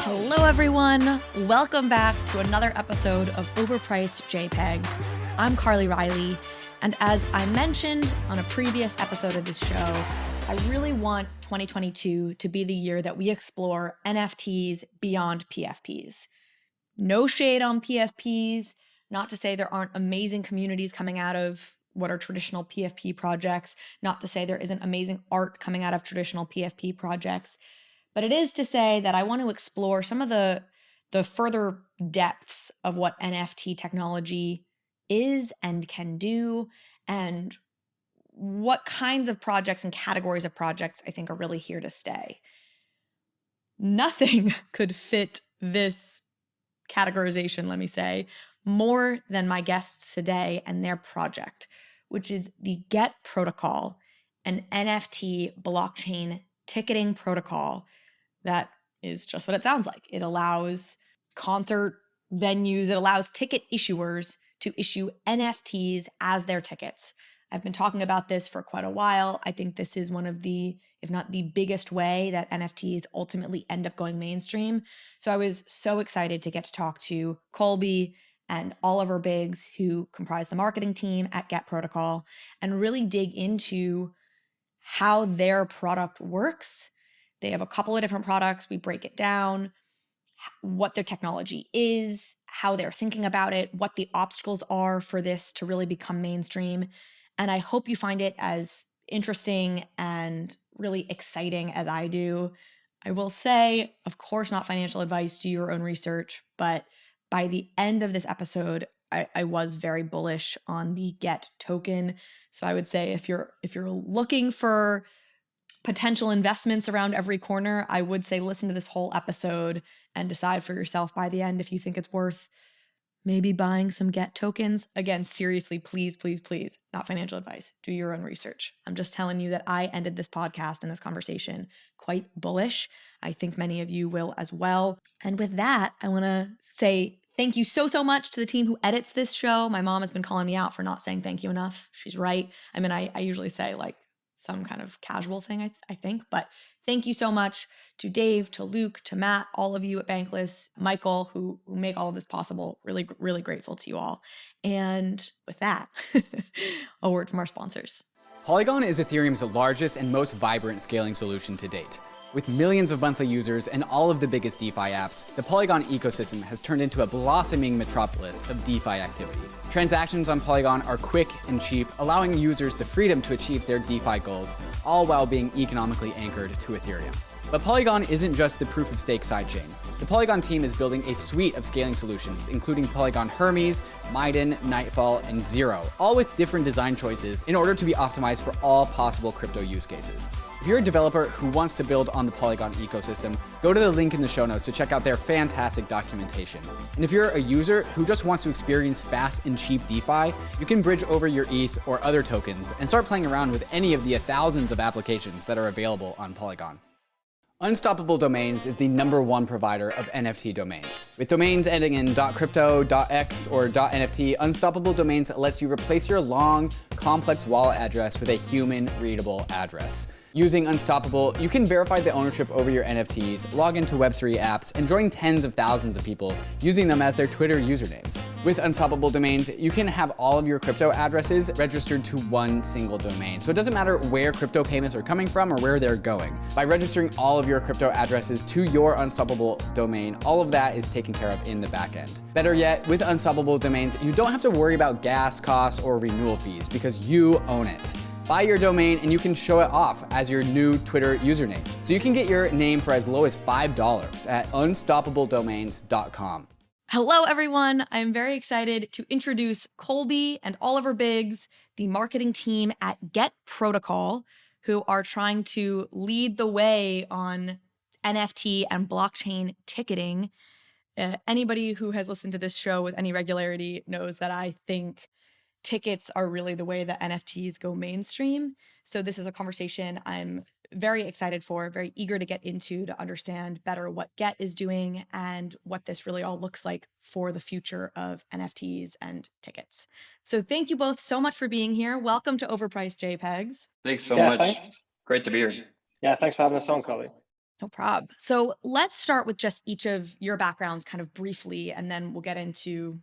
Hello, everyone. Welcome back to another episode of Overpriced JPEGs. I'm Carly Riley, and as I mentioned on a previous episode of this show, I really want 2022 to be the year that we explore NFTs beyond PFPs. No shade on PFPs, not to say there aren't amazing communities coming out of what are traditional PFP projects, not to say there isn't amazing art coming out of traditional PFP projects, but it is to say that I want to explore some of the further depths of what NFT technology is and can do, and what kinds of projects and categories of projects I think are really here to stay. Nothing could fit this categorization, let me say, more than my guests today and their project, which is the Get protocol, an NFT blockchain ticketing protocol that is just what it sounds like. It allows concert venues, it allows ticket issuers to issue NFTs as their tickets. I've been talking about this for quite a while. I think this is one of the, if not the biggest way that NFTs ultimately end up going mainstream. So I was so excited to get to talk to Colby and Olivier Biggs, who comprise the marketing team at Get Protocol, and really dig into how their product works. They have a couple of different products. We break it down, what their technology is, how they're thinking about it, what the obstacles are for this to really become mainstream. And I hope you find it as interesting and really exciting as I do. I will say, of course, not financial advice, do your own research, but by the end of this episode, I was very bullish on the Get token. So I would say if you're looking for potential investments around every corner, I would say listen to this whole episode and decide for yourself by the end if you think it's worth maybe buying some Get tokens. Again, seriously, please, please, please, not financial advice. Do your own research. I'm just telling you that I ended this podcast and this conversation quite bullish. I think many of you will as well. And with that, I want to say thank you so much to the team who edits this show. My mom has been calling me out for not saying thank you enough. She's right. I mean, I usually say like some kind of casual thing, I think, but thank you so much to Dave, to Luke, to Matt, all of you at Bankless, Michael, who make all of this possible. Really, really grateful to you all. And with that, a word from our sponsors. Polygon is Ethereum's largest and most vibrant scaling solution to date. With millions of monthly users and all of the biggest DeFi apps, the Polygon ecosystem has turned into a blossoming metropolis of DeFi activity. Transactions on Polygon are quick and cheap, allowing users the freedom to achieve their DeFi goals, all while being economically anchored to Ethereum. But Polygon isn't just the proof-of-stake sidechain. The Polygon team is building a suite of scaling solutions, including Polygon Hermes, Maiden, Nightfall, and Zero, all with different design choices in order to be optimized for all possible crypto use cases. If you're a developer who wants to build on the Polygon ecosystem, go to the link in the show notes to check out their fantastic documentation. And if you're a user who just wants to experience fast and cheap DeFi, you can bridge over your ETH or other tokens and start playing around with any of the thousands of applications that are available on Polygon. Unstoppable Domains is the #1 provider of NFT domains. With domains ending in .crypto, .x, or .nft, Unstoppable Domains lets you replace your long, complex wallet address with a human-readable address. Using Unstoppable, you can verify the ownership over your NFTs, log into Web3 apps, and join tens of thousands of people using them as their Twitter usernames. With Unstoppable Domains, you can have all of your crypto addresses registered to one single domain. So it doesn't matter where crypto payments are coming from or where they're going. By registering all of your crypto addresses to your Unstoppable domain, all of that is taken care of in the back end. Better yet, with Unstoppable Domains, you don't have to worry about gas costs or renewal fees because you own it. Buy your domain and you can show it off as your new Twitter username. So you can get your name for as low as $5 at unstoppabledomains.com. Hello, everyone. I'm very excited to introduce Colby and Olivier Biggs, the marketing team at Get Protocol, who are trying to lead the way on NFT and blockchain ticketing. Anybody who has listened to this show with any regularity knows that I think tickets are really the way that NFTs go mainstream. So this is a conversation I'm very excited for, very eager to get into to understand better what Get is doing and what this really all looks like for the future of NFTs and tickets. So thank you both so much for being here. Welcome to Overpriced JPEGs. Thanks so much. Thanks. Great to be here. Yeah, thanks for having us on, Colby. No prob. So let's start with just each of your backgrounds kind of briefly, and then we'll get into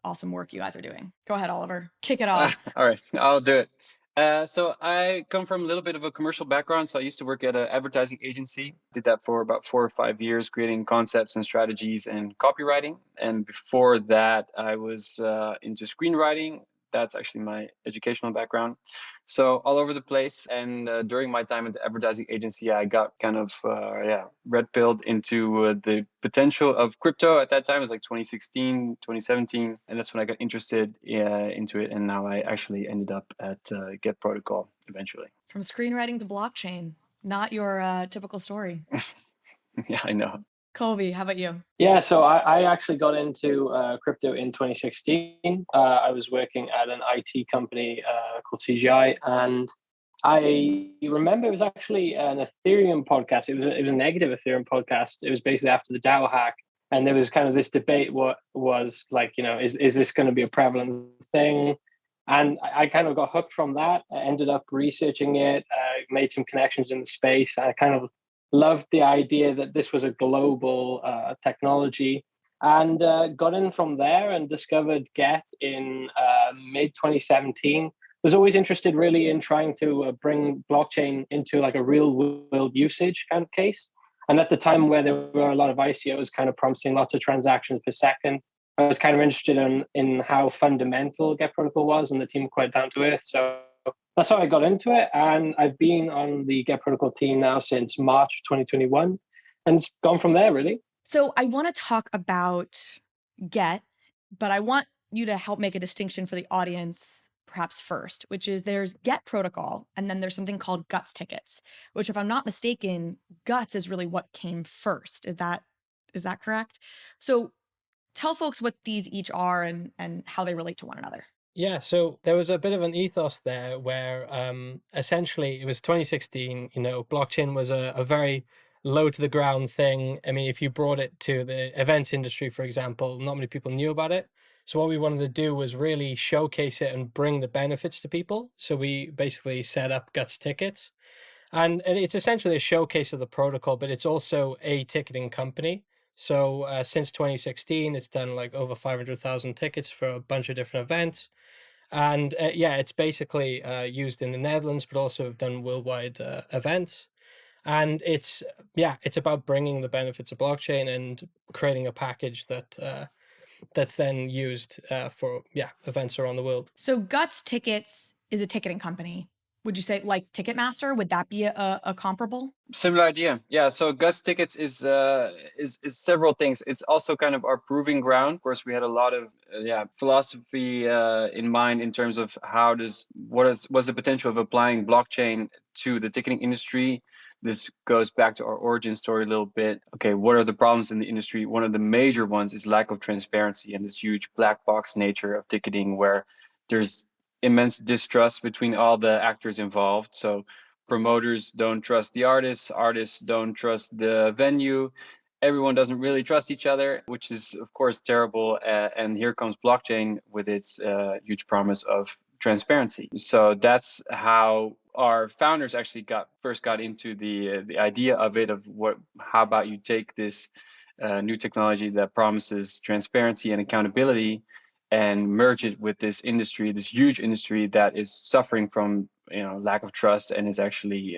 awesome work you guys are doing. Go ahead, Oliver. Kick it off. All right, I'll do it. So I come from a little bit of a commercial background. So I used to work at an advertising agency. Did that for about 4 or 5 years, creating concepts and strategies and copywriting. And before that, I was into screenwriting. That's actually my educational background. So all over the place. And during my time at the advertising agency, I got kind of red pilled into the potential of crypto. At that time, it was like 2016, 2017, and that's when I got interested into it. And now I actually ended up at Get Protocol eventually. From screenwriting to blockchain, not your typical story. Yeah, I know. Colby, how about you? Yeah, so I actually got into crypto in 2016. I was working at an IT company called CGI, and I remember it was actually an Ethereum podcast. It was a negative Ethereum podcast. It was basically after the DAO hack, and there was kind of this debate. What was like, is this going to be a prevalent thing? And I kind of got hooked from that. I ended up researching it, made some connections in the space. I kind of loved the idea that this was a global technology, and got in from there and discovered Get in mid 2017. Was always interested really in trying to bring blockchain into like a real world usage kind of case. And at the time where there were a lot of ICOs kind of promising lots of transactions per second, I was kind of interested in how fundamental Get Protocol was, and the team quite down to earth. So that's how I got into it. And I've been on the Get Protocol team now since March 2021. And it's gone from there, really. So I want to talk about Get, but I want you to help make a distinction for the audience perhaps first, which is there's Get Protocol, and then there's something called Guts tickets, which if I'm not mistaken, Guts is really what came first. Is that correct? So tell folks what these each are and how they relate to one another. Yeah, so there was a bit of an ethos there where essentially it was 2016, blockchain was a very low to the ground thing. I mean, if you brought it to the events industry, for example, not many people knew about it. So what we wanted to do was really showcase it and bring the benefits to people. So we basically set up Guts tickets. And it's essentially a showcase of the protocol, but it's also a ticketing company. So since 2016, it's done like over 500,000 tickets for a bunch of different events. And it's basically used in the Netherlands, but also have done worldwide events. And it's about bringing the benefits of blockchain and creating a package that's then used for events around the world. So Guts Tickets is a ticketing company. Would you say like Ticketmaster? Would that be a comparable? Similar idea. Yeah. So Guts Tickets is several things. It's also kind of our proving ground. Of course, we had a lot of philosophy in mind in terms of what's the potential of applying blockchain to the ticketing industry. This goes back to our origin story a little bit. Okay, what are the problems in the industry? One of the major ones is lack of transparency and this huge black box nature of ticketing where there's immense distrust between all the actors involved. So promoters don't trust the artists don't trust the venue. Everyone doesn't really trust each other, which is of course terrible. And here comes blockchain with its huge promise of transparency. So that's how our founders actually first got into the idea of it, how about you take this new technology that promises transparency and accountability and merge it with this industry, this huge industry that is suffering from lack of trust and is actually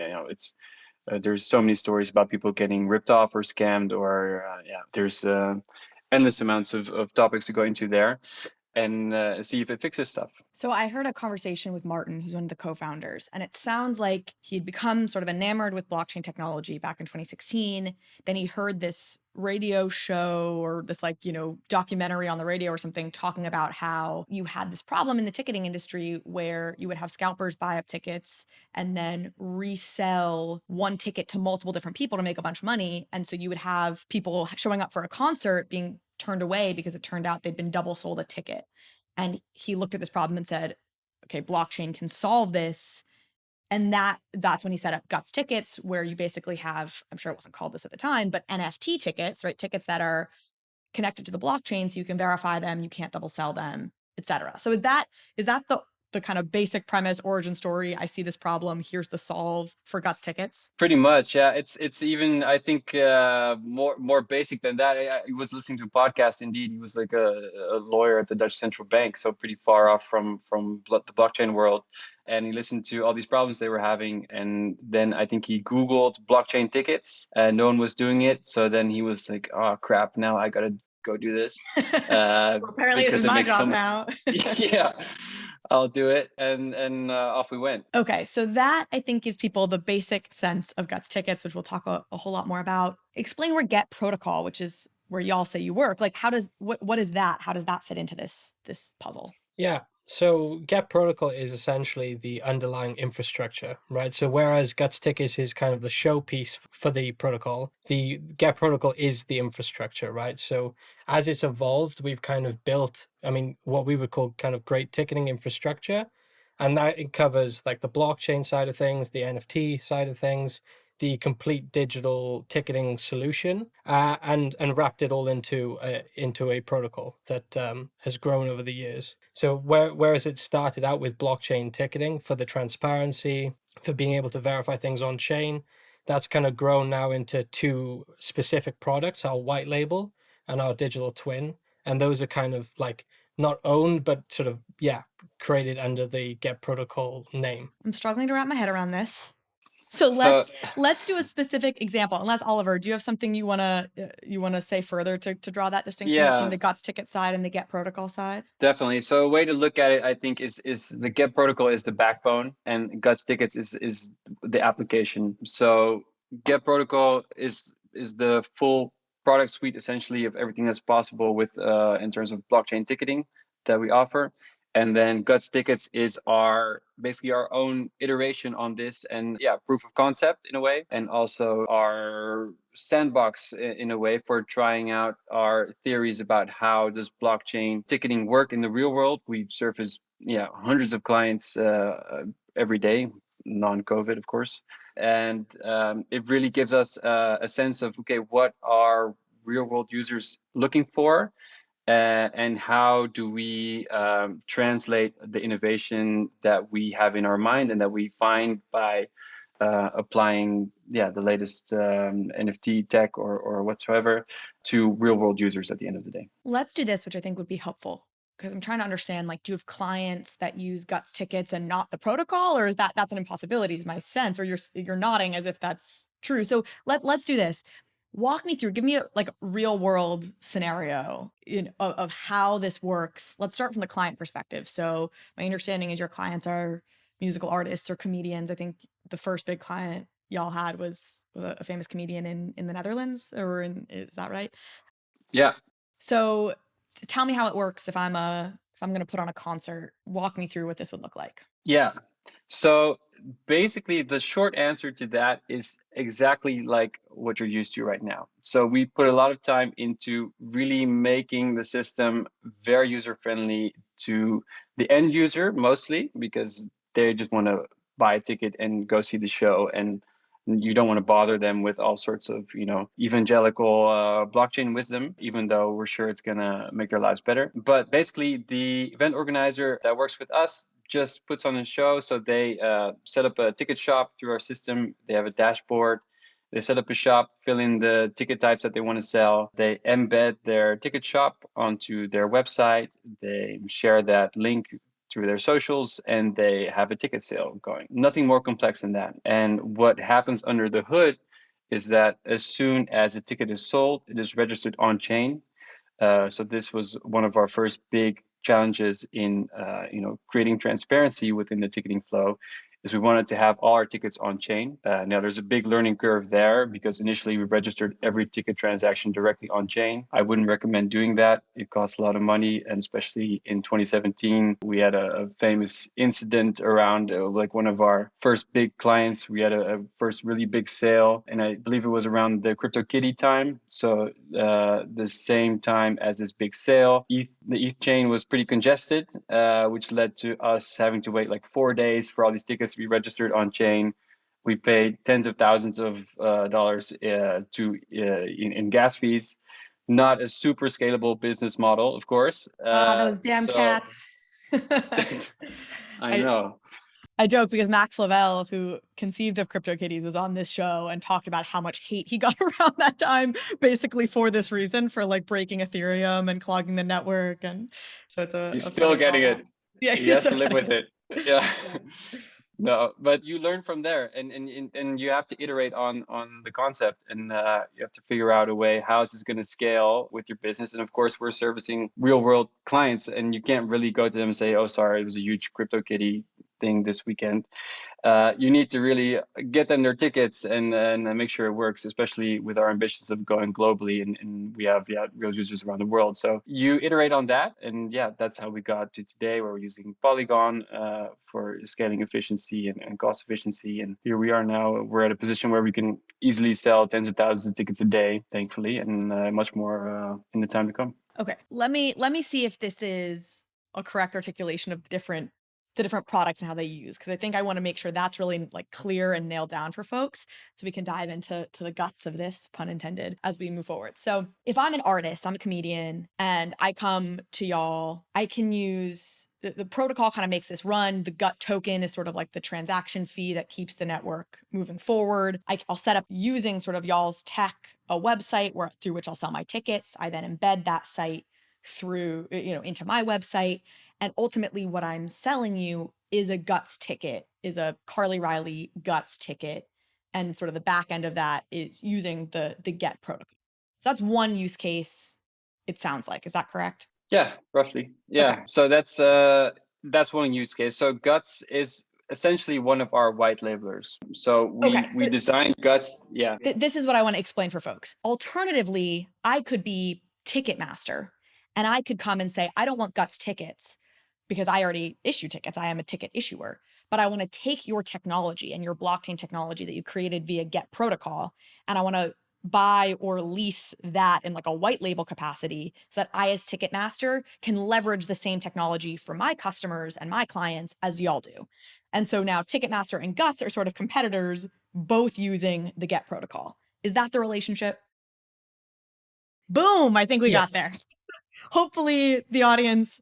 there's so many stories about people getting ripped off or scammed or there's endless amounts of topics to go into there and see if it fixes stuff. So I heard a conversation with Martin, who's one of the co-founders, and it sounds like he'd become sort of enamored with blockchain technology back in 2016. Then he heard this radio show or this documentary on the radio or something talking about how you had this problem in the ticketing industry where you would have scalpers buy up tickets and then resell one ticket to multiple different people to make a bunch of money. And so you would have people showing up for a concert being turned away because it turned out they'd been double sold a ticket. And he looked at this problem and said, okay, blockchain can solve this. And that's when he set up Guts tickets, where you basically have, I'm sure it wasn't called this at the time, but NFT tickets, right? Tickets that are connected to the blockchain so you can verify them, you can't double sell them, et cetera. So is that the the kind of basic premise, origin story. I see this problem. Here's the solve for Guts tickets. Pretty much, yeah. It's even, I think, more basic than that. I was listening to a podcast. Indeed, he was like a lawyer at the Dutch central bank, so pretty far off from the blockchain world. And he listened to all these problems they were having, and then I think he Googled blockchain tickets, and no one was doing it. So then he was like, "Oh crap! Now I gotta go do this." Well, apparently, this is my job now. Yeah, I'll do it, and off we went. Okay, so that I think gives people the basic sense of Guts tickets, which we'll talk a whole lot more about. Explain where Get Protocol, which is where y'all say you work, like how does what is that? How does that fit into this puzzle? Yeah. So Get Protocol is essentially the underlying infrastructure, right? So whereas Guts tickets is kind of the showpiece for the protocol, the Get Protocol is the infrastructure, right? So as it's evolved, we've kind of built, I mean, what we would call kind of great ticketing infrastructure. And that it covers like the blockchain side of things, the NFT side of things, the complete digital ticketing solution, and wrapped it all into a protocol that has grown over the years. So whereas it started out with blockchain ticketing for the transparency, for being able to verify things on chain, that's kind of grown now into two specific products: our white label and our digital twin, and those are kind of like not owned, but sort of created under the Get Protocol name. I'm struggling to wrap my head around this. So let's do a specific example. Unless Oliver, do you have something you wanna say further to draw that distinction between the Guts ticket side and the Get Protocol side? Definitely. So a way to look at it, I think, is the Get Protocol is the backbone, and Guts tickets is the application. So Get Protocol is the full product suite essentially of everything that's possible with in terms of blockchain ticketing that we offer. And then Guts tickets is basically our own iteration on this, and proof of concept in a way, and also our sandbox in a way for trying out our theories about how does blockchain ticketing work in the real world. We surface hundreds of clients every day, non-COVID, of course, and it really gives us a sense of what are real world users looking for. And how do we translate the innovation that we have in our mind and that we find by applying the latest NFT tech or whatsoever to real world users at the end of the day? Let's do this, which I think would be helpful, because I'm trying to understand, like, do you have clients that use Guts tickets and not the protocol, or is that's an impossibility is my sense, or you're nodding as if that's true. So let's do this. Walk me through, give me a real world scenario of how this works. Let's start from the client perspective. So my understanding is your clients are musical artists or comedians. I think the first big client y'all had was a famous comedian in the Netherlands, is that right? Yeah. So tell me how it works if I'm going to put on a concert. Walk me through what this would look like. Yeah. So basically, the short answer to that is exactly like what you're used to right now. So we put a lot of time into really making the system very user friendly to the end user, mostly because they just want to buy a ticket and go see the show, and you don't want to bother them with all sorts of evangelical blockchain wisdom, even though we're sure it's going to make their lives better. But basically, the event organizer that works with us just puts on a show. So they set up a ticket shop through our system. They have a dashboard. They set up a shop, fill in the ticket types that they want to sell. They embed their ticket shop onto their website. They share that link through their socials, and they have a ticket sale going. Nothing more complex than that. And what happens under the hood is that as soon as a ticket is sold, it is registered on chain. So this was one of our first big challenges in creating transparency within the ticketing flow, is we wanted to have all our tickets on chain. Now there's a big learning curve there, because initially we registered every ticket transaction directly on chain. I wouldn't recommend doing that. It costs a lot of money, and especially in 2017, we had a famous incident around one of our first big clients. We had a first really big sale, and I believe it was around the CryptoKitty time. So the same time as this big sale, the ETH chain was pretty congested, which led to us having to wait 4 days for all these tickets to be registered on chain. We paid tens of thousands of dollars in gas fees. Not a super scalable business model, of course. Those damn cats. I know. I joke because Mac Flavell, who conceived of CryptoKitties, was on this show and talked about how much hate he got around that time, basically for this reason, for like breaking Ethereum and clogging the network. And so it's He's a still funny getting callback. it. Yeah, He he's has still to live with getting it. Yeah. Yeah. No, but you learn from there, and you have to iterate on the concept, and you have to figure out a way how is this going to scale with your business. And of course, we're servicing real world clients, and you can't really go to them and say, "Oh, sorry, it was a huge CryptoKitty thing this weekend." You need to really get them their tickets and make sure it works, especially with our ambitions of going globally, and we have real users around the world. So you iterate on that, and that's how we got to today, where we're using Polygon for scaling efficiency and cost efficiency. And here we are now. We're at a position where we can easily sell tens of thousands of tickets a day, thankfully, and much more in the time to come. Okay, let me see if this is a correct articulation of the different products and how they use, because I think I want to make sure that's really like clear and nailed down for folks, so we can dive into the guts of this, pun intended, as we move forward. So if I'm an artist, I'm a comedian, and I come to y'all, I can use the protocol kind of makes this run. The gut token is sort of like the transaction fee that keeps the network moving forward. I'll set up using sort of y'all's tech, a website through which I'll sell my tickets. I then embed that site through, into my website. And ultimately what I'm selling you is a guts ticket, is a Carly Riley guts ticket. And sort of the back end of that is using the get protocol. So that's one use case, it sounds like. Is that correct? Yeah, roughly. Yeah. Okay. So that's one use case. So Guts is essentially one of our white labelers. So we designed Guts. Yeah. This is what I want to explain for folks. Alternatively, I could be Ticketmaster and I could come and say, I don't want Guts tickets because I already issue tickets. I am a ticket issuer, but I want to take your technology and your blockchain technology that you've created via Get protocol, and I want to buy or lease that in like a white label capacity so that I, as Ticketmaster, can leverage the same technology for my customers and my clients as y'all do. And so now Ticketmaster and Guts are sort of competitors, both using the Get protocol. Is that the relationship? Boom, I think we got there. Hopefully the audience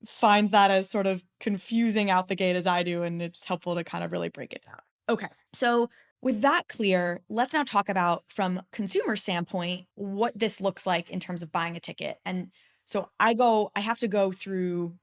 finds that as sort of confusing out the gate as I do, and it's helpful to kind of really break it down. Okay, so with that clear, let's now talk about, from consumer standpoint, what this looks like in terms of buying a ticket. And so I have to go through,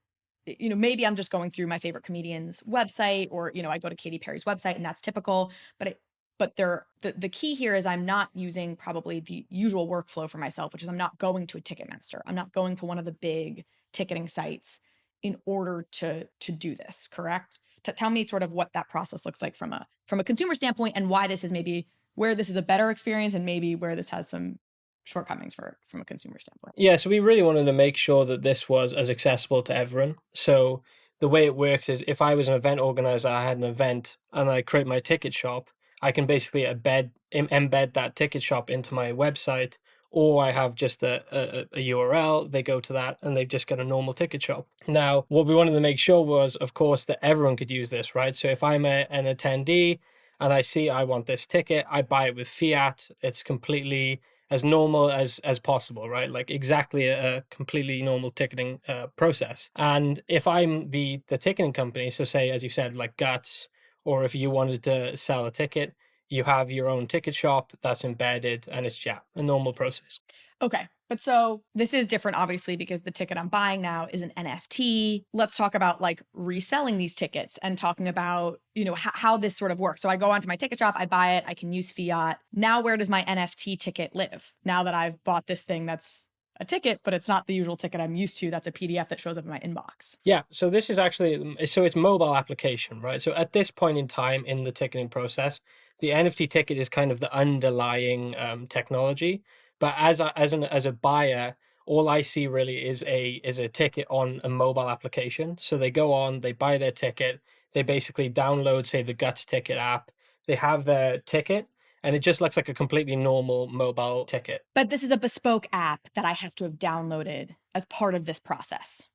maybe I'm just going through my favorite comedian's website, or, I go to Katy Perry's website, and that's typical. But the key here is I'm not using probably the usual workflow for myself, which is I'm not going to a Ticketmaster. I'm not going to one of the big ticketing sites in order to do this, correct? Tell me sort of what that process looks like from a consumer standpoint, and why this is maybe where this is a better experience and maybe where this has some shortcomings from a consumer standpoint. Yeah, so we really wanted to make sure that this was as accessible to everyone. So the way it works is, if I was an event organizer, I had an event and I create my ticket shop, I can basically embed that ticket shop into my website, or I have just a URL, they go to that and they just get a normal ticket shop. Now, what we wanted to make sure was, of course, that everyone could use this, right? So if I'm an attendee and I see I want this ticket, I buy it with fiat. It's completely as normal as possible, right? Like exactly a completely normal ticketing process. And if I'm the ticketing company, so say, as you said, like Guts, or if you wanted to sell a ticket, you have your own ticket shop that's embedded, and it's a normal process. Okay. But so this is different, obviously, because the ticket I'm buying now is an NFT. Let's talk about like reselling these tickets and talking about, how this sort of works. So I go onto my ticket shop, I buy it, I can use fiat. Now, where does my NFT ticket live? Now that I've bought this thing that's a ticket, but it's not the usual ticket I'm used to. That's a PDF that shows up in my inbox. Yeah, so this is actually, it's mobile application, right? So at this point in time in the ticketing process, the NFT ticket is kind of the underlying technology. But as a buyer, all I see really is a ticket on a mobile application. So they go on, they buy their ticket, they basically download, say, the Guts ticket app, they have their ticket, and it just looks like a completely normal mobile ticket. But this is a bespoke app that I have to have downloaded as part of this process.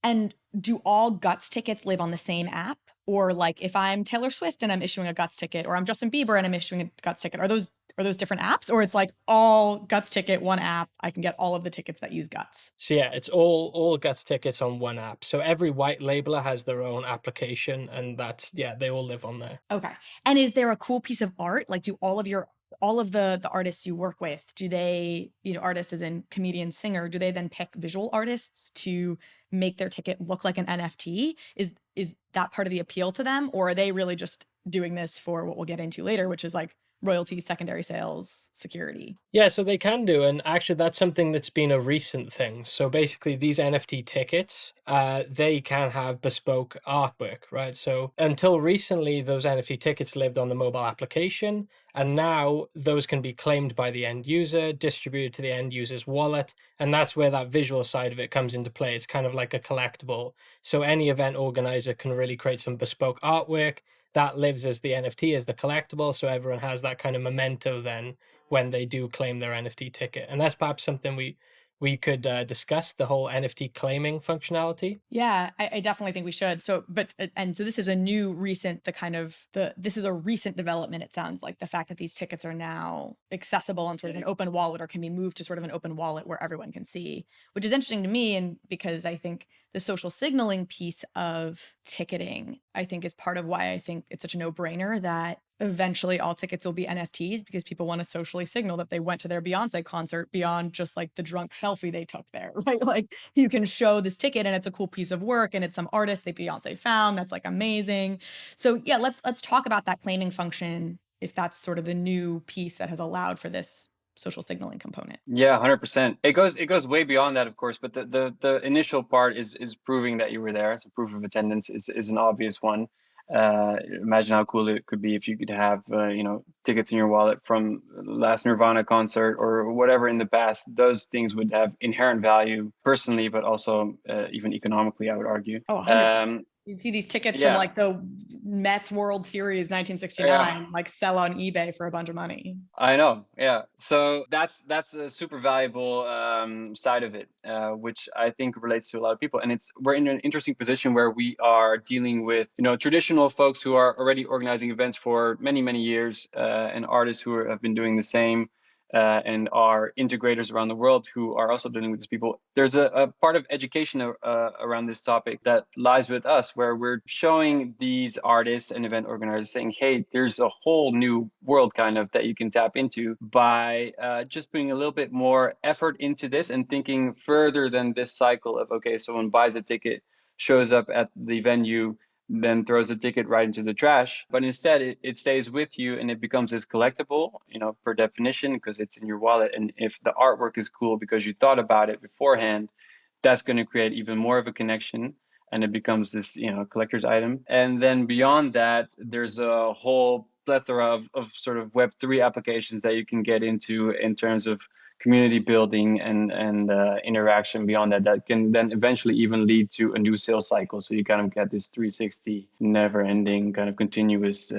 And do all Guts tickets live on the same app? Or like if I'm Taylor Swift and I'm issuing a Guts ticket, or I'm Justin Bieber and I'm issuing a Guts ticket, are those Are those different apps, or it's like all Guts ticket, one app? I can get all of the tickets that use Guts. So yeah, it's all Guts tickets on one app. So every white labeler has their own application, and that's, yeah, they all live on there. Okay. And is there a cool piece of art? Like, do all of the artists you work with, do they, artists as in comedian, singer, do they then pick visual artists to make their ticket look like an NFT? Is that part of the appeal to them, or are they really just doing this for what we'll get into later, which is like royalties, secondary sales, security? Yeah, so they can do, and actually that's something that's been a recent thing. So basically these NFT tickets, they can have bespoke artwork, right? So until recently, those NFT tickets lived on the mobile application, and now those can be claimed by the end user, distributed to the end user's wallet, and that's where that visual side of it comes into play. It's kind of like a collectible. So any event organizer can really create some bespoke artwork that lives as the NFT, as the collectible, so everyone has that kind of memento then when they do claim their NFT ticket. And that's perhaps something we could discuss, the whole NFT claiming functionality. Yeah, I definitely think we should. So this is a new recent, this is a recent development. It sounds like the fact that these tickets are now accessible on sort of an open wallet, or can be moved to sort of an open wallet where everyone can see, which is interesting to me. And because I think the social signaling piece of ticketing, I think, is part of why I think it's such a no-brainer that eventually all tickets will be NFTs, because people want to socially signal that they went to their Beyonce concert beyond just like the drunk selfie they took there, right? Like, you can show this ticket and it's a cool piece of work and it's some artist that Beyonce found. That's like amazing. So yeah, let's talk about that claiming function, if that's sort of the new piece that has allowed for this social signaling component. Yeah, 100%. It goes way beyond that, of course, but the initial part is proving that you were there. So proof of attendance is an obvious one. Imagine how cool it could be if you could have tickets in your wallet from last Nirvana concert or whatever in the past. Those things would have inherent value personally, but also even economically, I would argue. Oh, 100%. You see these tickets from like the Mets World Series 1969 like sell on eBay for a bunch of money. I know. Yeah. So that's a super valuable side of it, which I think relates to a lot of people. And we're in an interesting position where we are dealing with, traditional folks who are already organizing events for many, many years, and artists who have been doing the same. And are integrators around the world who are also dealing with these people. There's a part of education around this topic that lies with us, where we're showing these artists and event organizers saying, hey, there's a whole new world kind of that you can tap into by just putting a little bit more effort into this and thinking further than this cycle of, okay, someone buys a ticket, shows up at the venue, then throws a ticket right into the trash. But instead, it stays with you and it becomes this collectible, per definition, because it's in your wallet. And if the artwork is cool because you thought about it beforehand, that's going to create even more of a connection. And it becomes this, collector's item. And then beyond that, there's a whole plethora of sort of Web3 applications that you can get into in terms of community building and interaction beyond that can then eventually even lead to a new sales cycle. So you kind of get this 360 never ending kind of continuous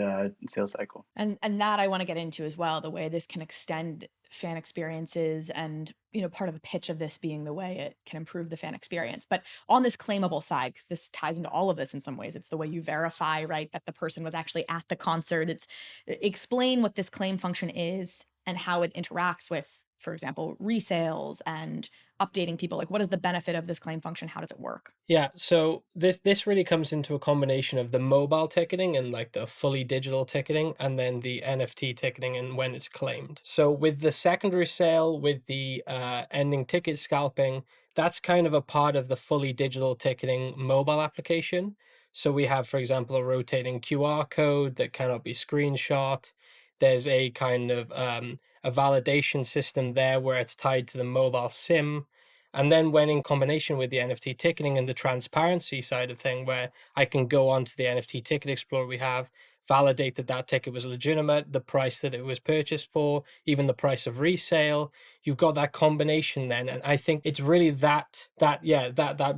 sales cycle. And that I want to get into as well, the way this can extend fan experiences and, part of the pitch of this being the way it can improve the fan experience. But on this claimable side, because this ties into all of this in some ways, it's the way you verify, right, that the person was actually at the concert. Explain what this claim function is and how it interacts with, for example, resales and updating people. Like, what is the benefit of this claim function? How does it work? Yeah, so this really comes into a combination of the mobile ticketing and like the fully digital ticketing, and then the NFT ticketing and when it's claimed. So with the secondary sale, with the ending ticket scalping, that's kind of a part of the fully digital ticketing mobile application. So we have, for example, a rotating QR code that cannot be screenshot. There's a kind of a validation system there where it's tied to the mobile SIM. And then when in combination with the NFT ticketing and the transparency side of thing, where I can go onto the NFT ticket explorer we have, validate that ticket was legitimate, the price that it was purchased for, even the price of resale, you've got that combination then. And I think it's really that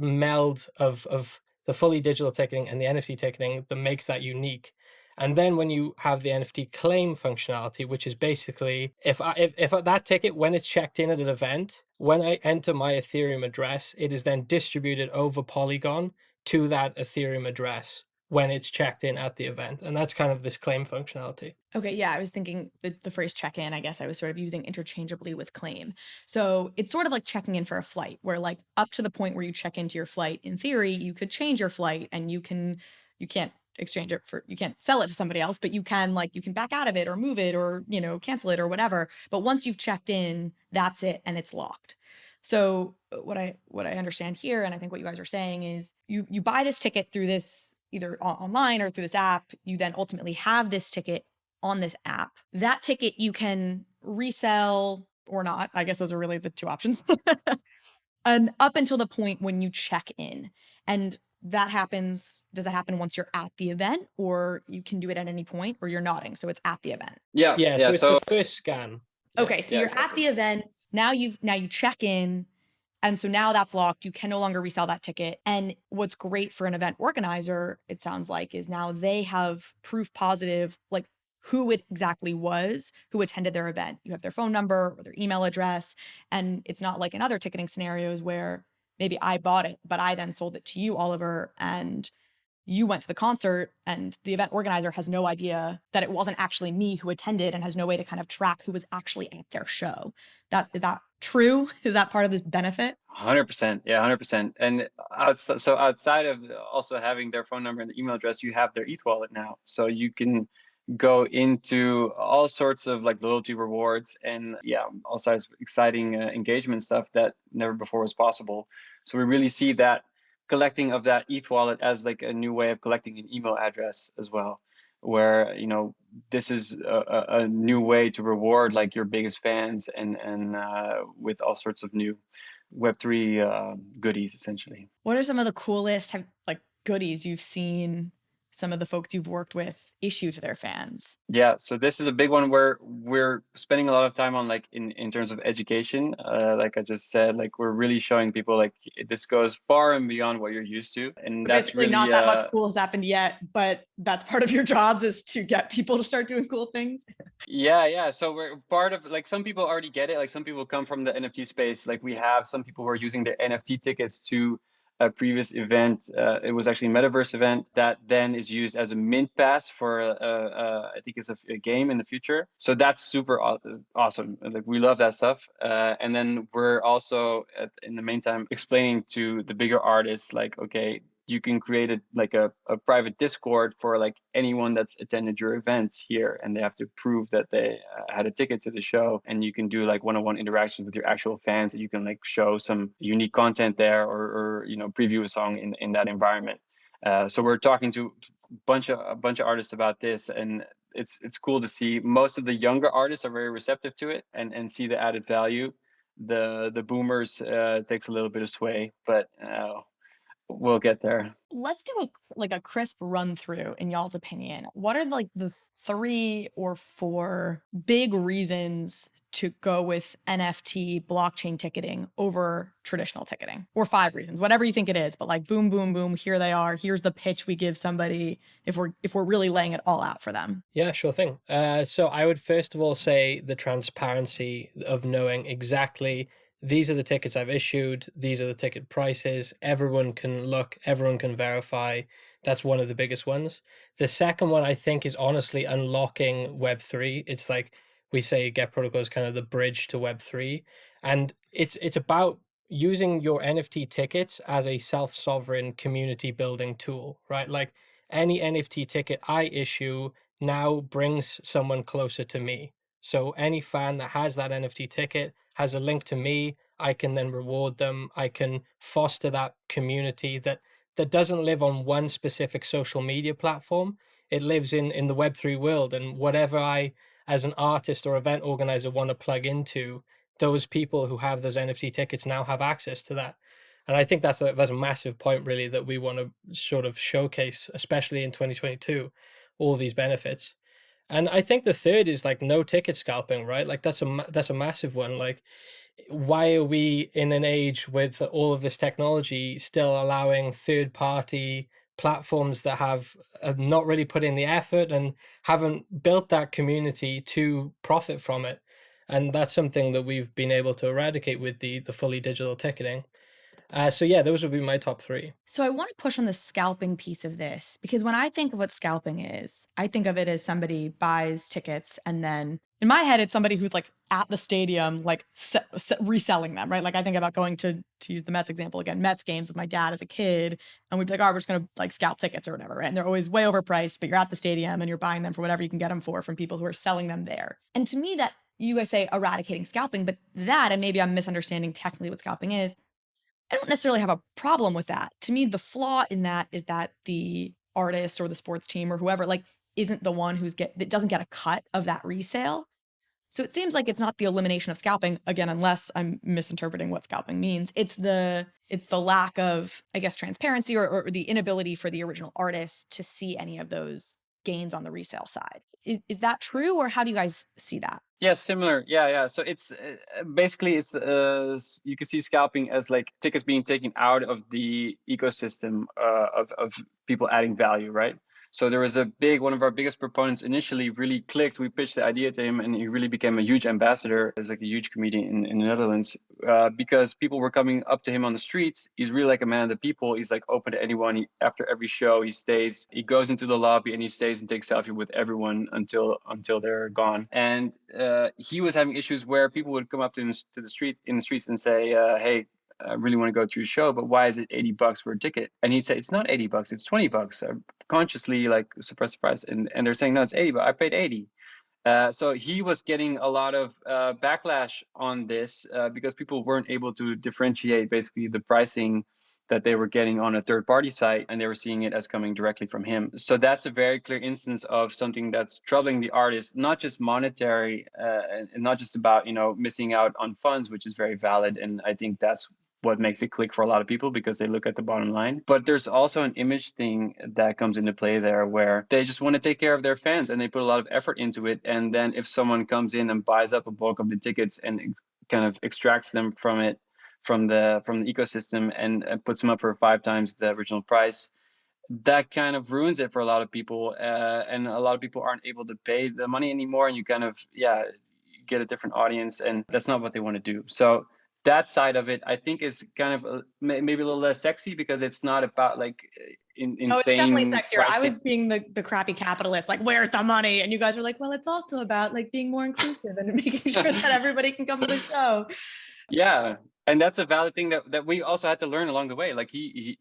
meld of the fully digital ticketing and the NFT ticketing that makes that unique. And then when you have the NFT claim functionality, which is basically if that ticket, when it's checked in at an event, when I enter my Ethereum address, it is then distributed over Polygon to that Ethereum address. when it's checked in at the event. And that's kind of this claim functionality. Okay, yeah, I was thinking the phrase check-in, I guess I was sort of using interchangeably with claim. So it's sort of like checking in for a flight, where like up to the point where you check into your flight, in theory, you could change your flight and you can't exchange it for, you can't sell it to somebody else, but you can back out of it or move it or, cancel it or whatever. But once you've checked in, that's it and it's locked. So what I understand here, and I think what you guys are saying is you buy this ticket through this either online or through this app. You then ultimately have this ticket on this app. That ticket you can resell or not. I guess those are really the two options. And up until the point when you check in. And that happens, does that happen once you're at the event, or you can do it at any point, or you're nodding, so it's at the event? Yeah. So it's the first scan. Okay, so Yeah, you're at the event. Now you check in. And so now that's locked. You can no longer resell that ticket. And what's great for an event organizer, it sounds like, is now they have proof positive, like who it exactly was who attended their event. You have their phone number or their email address. And it's not like in other ticketing scenarios where maybe I bought it, but I then sold it to you, Oliver, and you went to the concert and the event organizer has no idea that it wasn't actually me who attended and has no way to kind of track who was actually at their show. Is that true? Is that part of this benefit? 100%. Yeah, 100%. And outside of also having their phone number and the email address, you have their ETH wallet now. So you can go into all sorts of like loyalty rewards and all sorts of exciting engagement stuff that never before was possible. So we really see that collecting of that ETH wallet as like a new way of collecting an email address as well, where this is a new way to reward like your biggest fans and with all sorts of new Web3 goodies essentially. What are some of the coolest like goodies you've seen some of the folks you've worked with issue to their fans? Yeah, so this is a big one where we're spending a lot of time on like in terms of education. Like I just said, like we're really showing people like this goes far and beyond what you're used to. And so that's basically really not that much cool has happened yet, but that's part of your jobs is to get people to start doing cool things. Yeah. So we're part of like some people already get it. Like some people come from the NFT space. Like we have some people who are using their NFT tickets to a previous event. It was actually a metaverse event that then is used as a mint pass for I think it's a game in the future. So that's super awesome. Like we love that stuff. And then we're also in the meantime explaining to the bigger artists like, okay, you can create a private Discord for like anyone that's attended your events here, and they have to prove that they had a ticket to the show. And you can do like one-on-one interactions with your actual fans. That you can like show some unique content there, or preview a song in that environment. So we're talking to a bunch of artists about this, and it's cool to see. Most of the younger artists are very receptive to it and see the added value. The boomers takes a little bit of sway, but we'll get there. Let's do a crisp run through in y'all's opinion. What are like the 3 or 4 big reasons to go with NFT blockchain ticketing over traditional ticketing? Or 5 reasons, whatever you think it is, but like boom, boom, boom, here they are. Here's the pitch we give somebody if we're really laying it all out for them. Yeah, sure thing. So I would first of all say the transparency of knowing exactly these are the tickets I've issued, these are the ticket prices, everyone can look, everyone can verify. That's one of the biggest ones. The second one I think is honestly unlocking Web3. It's like we say Get Protocol is kind of the bridge to Web3. And it's about using your NFT tickets as a self-sovereign community building tool, right? Like any NFT ticket I issue now brings someone closer to me. So any fan that has that NFT ticket has a link to me. I can then reward them. I can foster that community that doesn't live on one specific social media platform. It lives in the Web3 world, and whatever I, as an artist or event organizer, want to plug into, those people who have those NFT tickets now have access to that. And I think that's a massive point really that we want to sort of showcase, especially in 2022, all these benefits. And I think the third is like no ticket scalping, right? Like that's a massive one. Like, why are we in an age with all of this technology still allowing third-party platforms that have not really put in the effort and haven't built that community to profit from it? And that's something that we've been able to eradicate with the fully digital ticketing. So yeah, those would be my top 3. So I want to push on the scalping piece of this, because when I think of what scalping is, I think of it as somebody buys tickets and then in my head, it's somebody who's like at the stadium, like reselling them, right? Like I think about going to use the Mets example again, Mets games with my dad as a kid, and we'd be like, oh, we're just going to like scalp tickets or whatever, right? And they're always way overpriced, but you're at the stadium and you're buying them for whatever you can get them for from people who are selling them there. And to me, that you guys say eradicating scalping, but that, and maybe I'm misunderstanding technically what scalping is, I don't necessarily have a problem with that. To me, the flaw in that is that the artist or the sports team or whoever like isn't the one that doesn't get a cut of that resale. So it seems like it's not the elimination of scalping, again, unless I'm misinterpreting what scalping means. It's the lack of, I guess, transparency or the inability for the original artist to see any of those gains on the resale side. Is that true, or how do you guys see that? Yeah, similar. Yeah. So it's basically you can see scalping as like tickets being taken out of the ecosystem of people adding value, right? So there was one of our biggest proponents initially really clicked. We pitched the idea to him and he really became a huge ambassador. There's like a huge comedian in the Netherlands because people were coming up to him on the streets. He's really like a man of the people. He's like open to anyone. After every show, he stays. He goes into the lobby and he stays and takes selfie with everyone until they're gone. And he was having issues where people would come up to him in the streets and say, "Hey, I really want to go to your show, but why is it $80 for a ticket?" And he'd say, "It's not $80, it's $20." Consciously like suppress the price, and they're saying, "No, it's 80, but I paid 80." So he was getting a lot of backlash on this because people weren't able to differentiate basically the pricing that they were getting on a third-party site, and they were seeing it as coming directly from him. So that's a very clear instance of something that's troubling the artist, not just monetary and not just about missing out on funds, which is very valid, and I think that's what makes it click for a lot of people because they look at the bottom line. But there's also an image thing that comes into play there where they just want to take care of their fans and they put a lot of effort into it. And then if someone comes in and buys up a bulk of the tickets and kind of extracts them from it, from the ecosystem and puts them up for 5 times the original price, that kind of ruins it for a lot of people. And a lot of people aren't able to pay the money anymore. And you kind of, get a different audience, and that's not what they want to do. So that side of it, I think, is kind of maybe a little less sexy because it's not about like insane. Oh, it's definitely sexier. pricing. I was being the crappy capitalist, like, where's the money? And you guys were like, well, it's also about like being more inclusive and making sure that everybody can come to the show. Yeah. And that's a valid thing that we also had to learn along the way. Like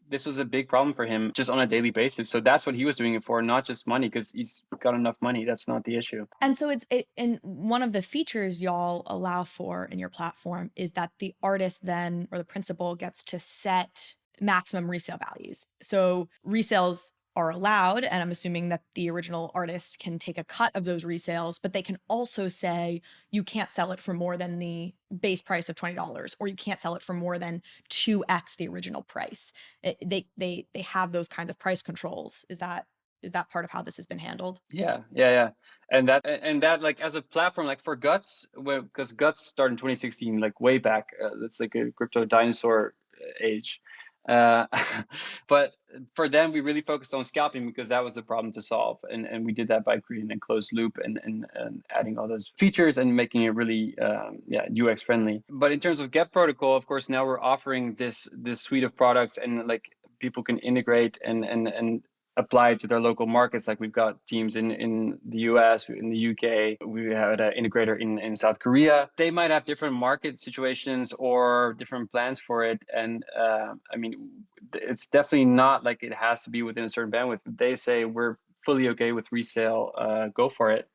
this was a big problem for him just on a daily basis. So that's what he was doing it for, not just money, because he's got enough money. That's not the issue. And so and one of the features y'all allow for in your platform is that the artist then, or the principal, gets to set maximum resale values. So resales are allowed, and I'm assuming that the original artist can take a cut of those resales, but they can also say you can't sell it for more than the base price of $20, or you can't sell it for more than 2x the original price. They have those kinds of price controls. Is that part of how this has been handled? Yeah. And that like as a platform, like for Guts, because Guts started in 2016, like way back, that's like a crypto dinosaur age. But for them, we really focused on scalping because that was the problem to solve. And we did that by creating a closed loop and adding all those features and making it really, UX friendly. But in terms of Get Protocol, of course, now we're offering this suite of products, and like people can integrate and apply it to their local markets. Like we've got teams in the US, in the UK, we had an integrator in South Korea. They might have different market situations or different plans for it. And I mean, it's definitely not like it has to be within a certain bandwidth. If they say we're fully okay with resale, go for it.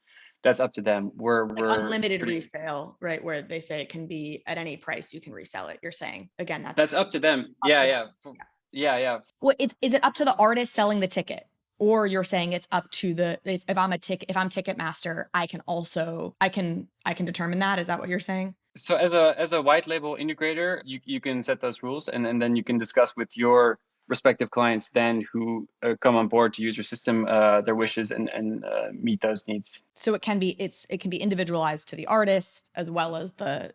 That's up to them. We're unlimited resale, right? Where they say it can be at any price you can resell it. You're saying, again, that's up to them. Yeah. Well, is it up to the artist selling the ticket, or you're saying it's up to if I'm Ticketmaster, I can determine that? Is that what you're saying? So as a white label integrator, you can set those rules, and then you can discuss with your respective clients then who come on board to use your system, their wishes and meet those needs. So it can be individualized to the artist, as well as the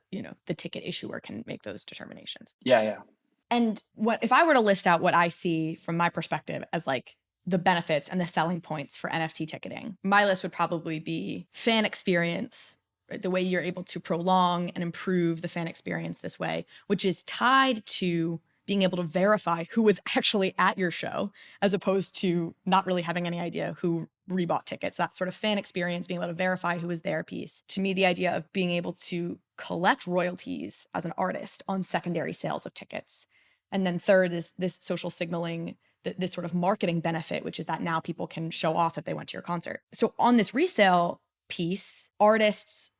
ticket issuer can make those determinations. Yeah. And what if I were to list out what I see from my perspective as like the benefits and the selling points for NFT ticketing, my list would probably be fan experience, right? The way you're able to prolong and improve the fan experience this way, which is tied to being able to verify who was actually at your show, as opposed to not really having any idea who rebought tickets. That sort of fan experience, being able to verify who was there piece. To me, the idea of being able to collect royalties as an artist on secondary sales of tickets. And then third is this social signaling, this sort of marketing benefit, which is that now people can show off that they went to your concert. So on this resale piece, artists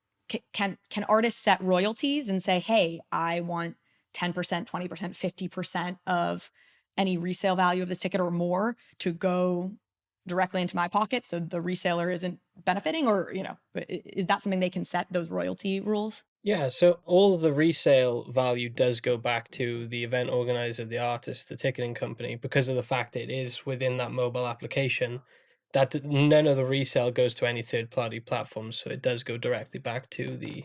can artists set royalties and say, hey, I want 10%, 20%, 50% of any resale value of this ticket or more to go directly into my pocket so the reseller isn't benefiting? Or, is that something they can set, those royalty rules? Yeah, so all of the resale value does go back to the event organizer, the artist, the ticketing company, because of the fact it is within that mobile application, that none of the resale goes to any third-party platforms. So it does go directly back to the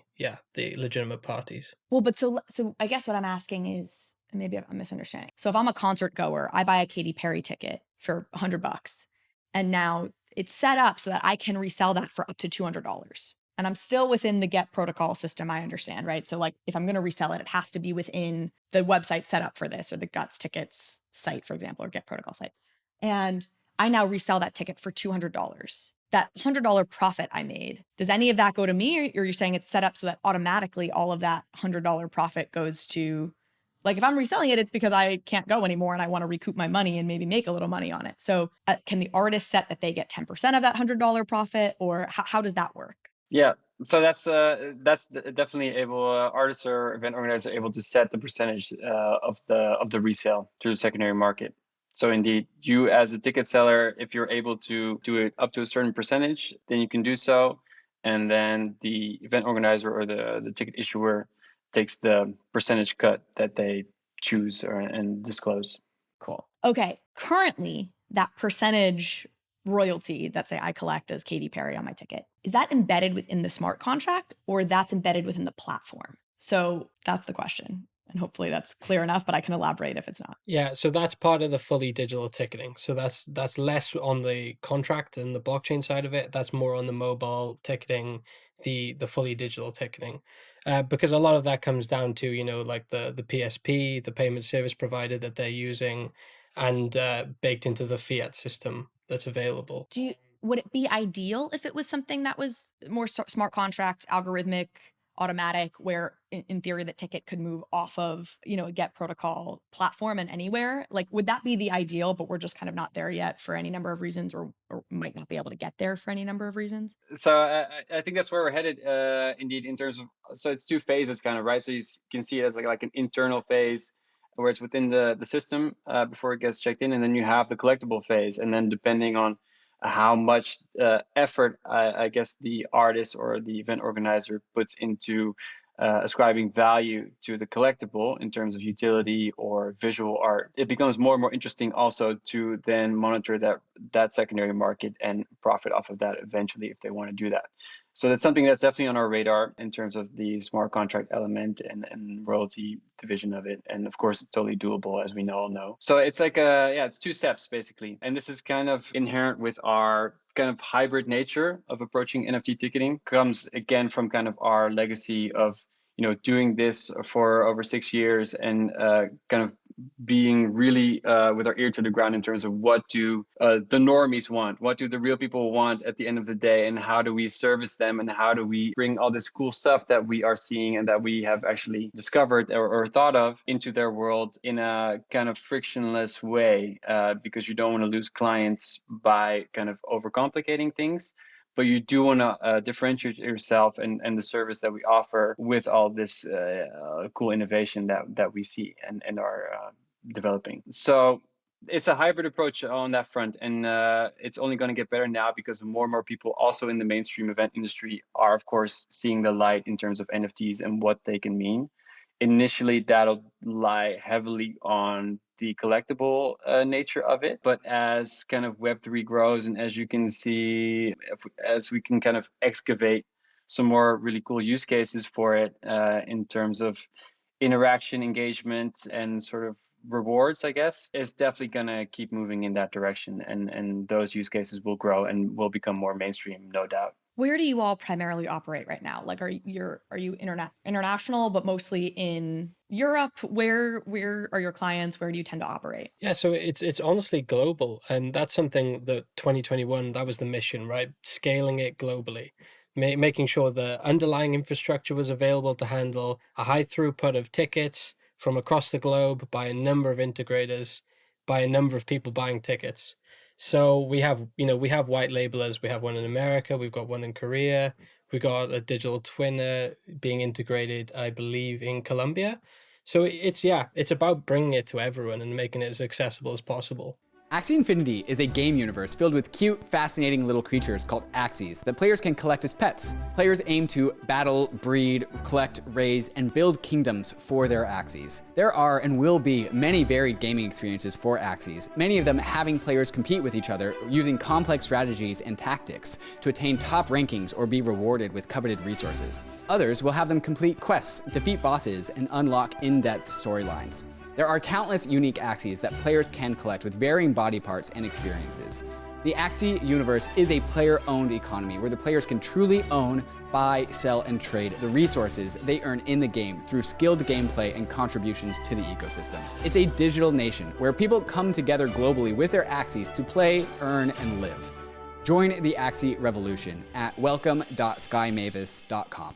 legitimate parties. Well, but so I guess what I'm asking is, maybe I'm misunderstanding. So if I'm a concert goer, I buy a Katy Perry ticket for $100, and now it's set up so that I can resell that for up to $200. And I'm still within the GET protocol system, I understand, right? So like if I'm going to resell it, it has to be within the website set up for this, or the Guts Tickets site, for example, or GET protocol site. And I now resell that ticket for $200. That $100 profit I made, does any of that go to me? Or you're saying it's set up so that automatically all of that $100 profit goes to, like, if I'm reselling it, it's because I can't go anymore and I want to recoup my money and maybe make a little money on it. So can the artist set that they get 10% of that $100 profit, or how does that work? Yeah, so that's definitely able. Artists or event organizers are able to set the percentage of the resale through the secondary market. So indeed, you as a ticket seller, if you're able to do it up to a certain percentage, then you can do so, and then the event organizer or the ticket issuer takes the percentage cut that they choose and disclose. Cool. Okay. Currently, that percentage royalty that, say, I collect as Katy Perry on my ticket, is that embedded within the smart contract, or that's embedded within the platform? So that's the question. And hopefully that's clear enough, but I can elaborate if it's not. Yeah, so that's part of the fully digital ticketing. So that's less on the contract and the blockchain side of it. That's more on the mobile ticketing, the fully digital ticketing. Because a lot of that comes down to, like the PSP, the payment service provider that they're using, and baked into the fiat system that's available. Would it be ideal if it was something that was more smart contract, algorithmic, automatic, where in theory that ticket could move off of, a GET protocol platform and anywhere? Like, would that be the ideal, but we're just kind of not there yet for any number of reasons, or might not be able to get there for any number of reasons? So I think that's where we're headed, indeed, in terms of, so it's two phases kind of, right? So you can see it as like an internal phase where it's within the system before it gets checked in, and then you have the collectible phase. And then depending on how much effort, I guess, the artist or the event organizer puts into ascribing value to the collectible in terms of utility or visual art, it becomes more and more interesting also to then monitor that secondary market and profit off of that eventually if they want to do that. So that's something that's definitely on our radar in terms of the smart contract element and royalty division of it. And of course, it's totally doable, as we all know. So it's like, it's two steps basically. And this is kind of inherent with our kind of hybrid nature of approaching NFT ticketing. Comes again from kind of our legacy of, doing this for over 6 years and kind of being really with our ear to the ground in terms of what do the normies want, what do the real people want at the end of the day, and how do we service them, and how do we bring all this cool stuff that we are seeing and that we have actually discovered or thought of into their world in a kind of frictionless way, because you don't want to lose clients by kind of overcomplicating things. But you do want to differentiate yourself and the service that we offer with all this cool innovation that we see and are developing. So it's a hybrid approach on that front. And it's only going to get better now because more and more people also in the mainstream event industry are, of course, seeing the light in terms of NFTs and what they can mean. Initially, that'll lie heavily on the collectible nature of it. But as kind of Web3 grows, and as you can see, as we can kind of excavate some more really cool use cases for it in terms of interaction, engagement, and sort of rewards, I guess, is definitely going to keep moving in that direction. And those use cases will grow and will become more mainstream, no doubt. Where do you all primarily operate right now? Like, are you international, but mostly in Europe? Where are your clients? Where do you tend to operate? Yeah, so it's honestly global, and that's something that 2021, that was the mission, right? Scaling it globally, making sure the underlying infrastructure was available to handle a high throughput of tickets from across the globe by a number of integrators, by a number of people buying tickets. So we have, we have white labelers. We have one in America. We've got one in Korea. We got a digital twinner being integrated, I believe, in Colombia. So it's about bringing it to everyone and making it as accessible as possible. Axie Infinity is a game universe filled with cute, fascinating little creatures called Axies that players can collect as pets. Players aim to battle, breed, collect, raise, and build kingdoms for their Axies. There are and will be many varied gaming experiences for Axies, many of them having players compete with each other using complex strategies and tactics to attain top rankings or be rewarded with coveted resources. Others will have them complete quests, defeat bosses, and unlock in-depth storylines. There are countless unique Axies that players can collect with varying body parts and experiences. The Axie universe is a player-owned economy where the players can truly own, buy, sell, and trade the resources they earn in the game through skilled gameplay and contributions to the ecosystem. It's a digital nation where people come together globally with their Axies to play, earn, and live. Join the Axie revolution at welcome.skymavis.com.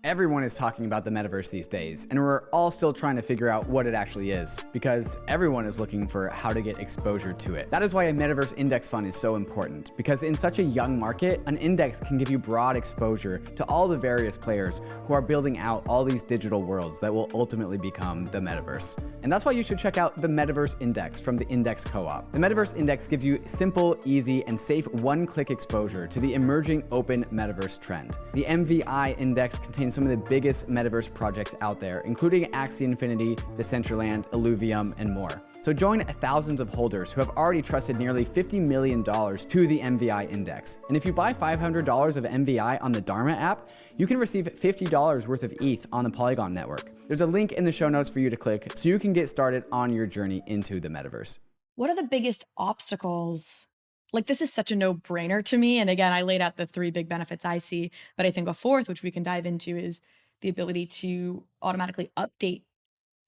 Everyone is talking about the metaverse these days, and we're all still trying to figure out what it actually is, because everyone is looking for how to get exposure to it. That is why a metaverse index fund is so important, because in such a young market, an index can give you broad exposure to all the various players who are building out all these digital worlds that will ultimately become the metaverse. And that's why you should check out the Metaverse Index from the Index Co-op. The Metaverse Index gives you simple, easy, and safe one-click exposure to the emerging open metaverse trend. The MVI Index contains some of the biggest metaverse projects out there, including Axie Infinity, Decentraland, Illuvium, and more. So join thousands of holders who have already trusted nearly $50 million to the MVI Index. And if you buy $500 of MVI on the Dharma app, you can receive $50 worth of ETH on the Polygon network. There's a link in the show notes for you to click so you can get started on your journey into the metaverse. What are the biggest obstacles? Like, this is such a no-brainer to me. And again, I laid out the 3 big benefits I see, but I think a 4th, which we can dive into, is the ability to automatically update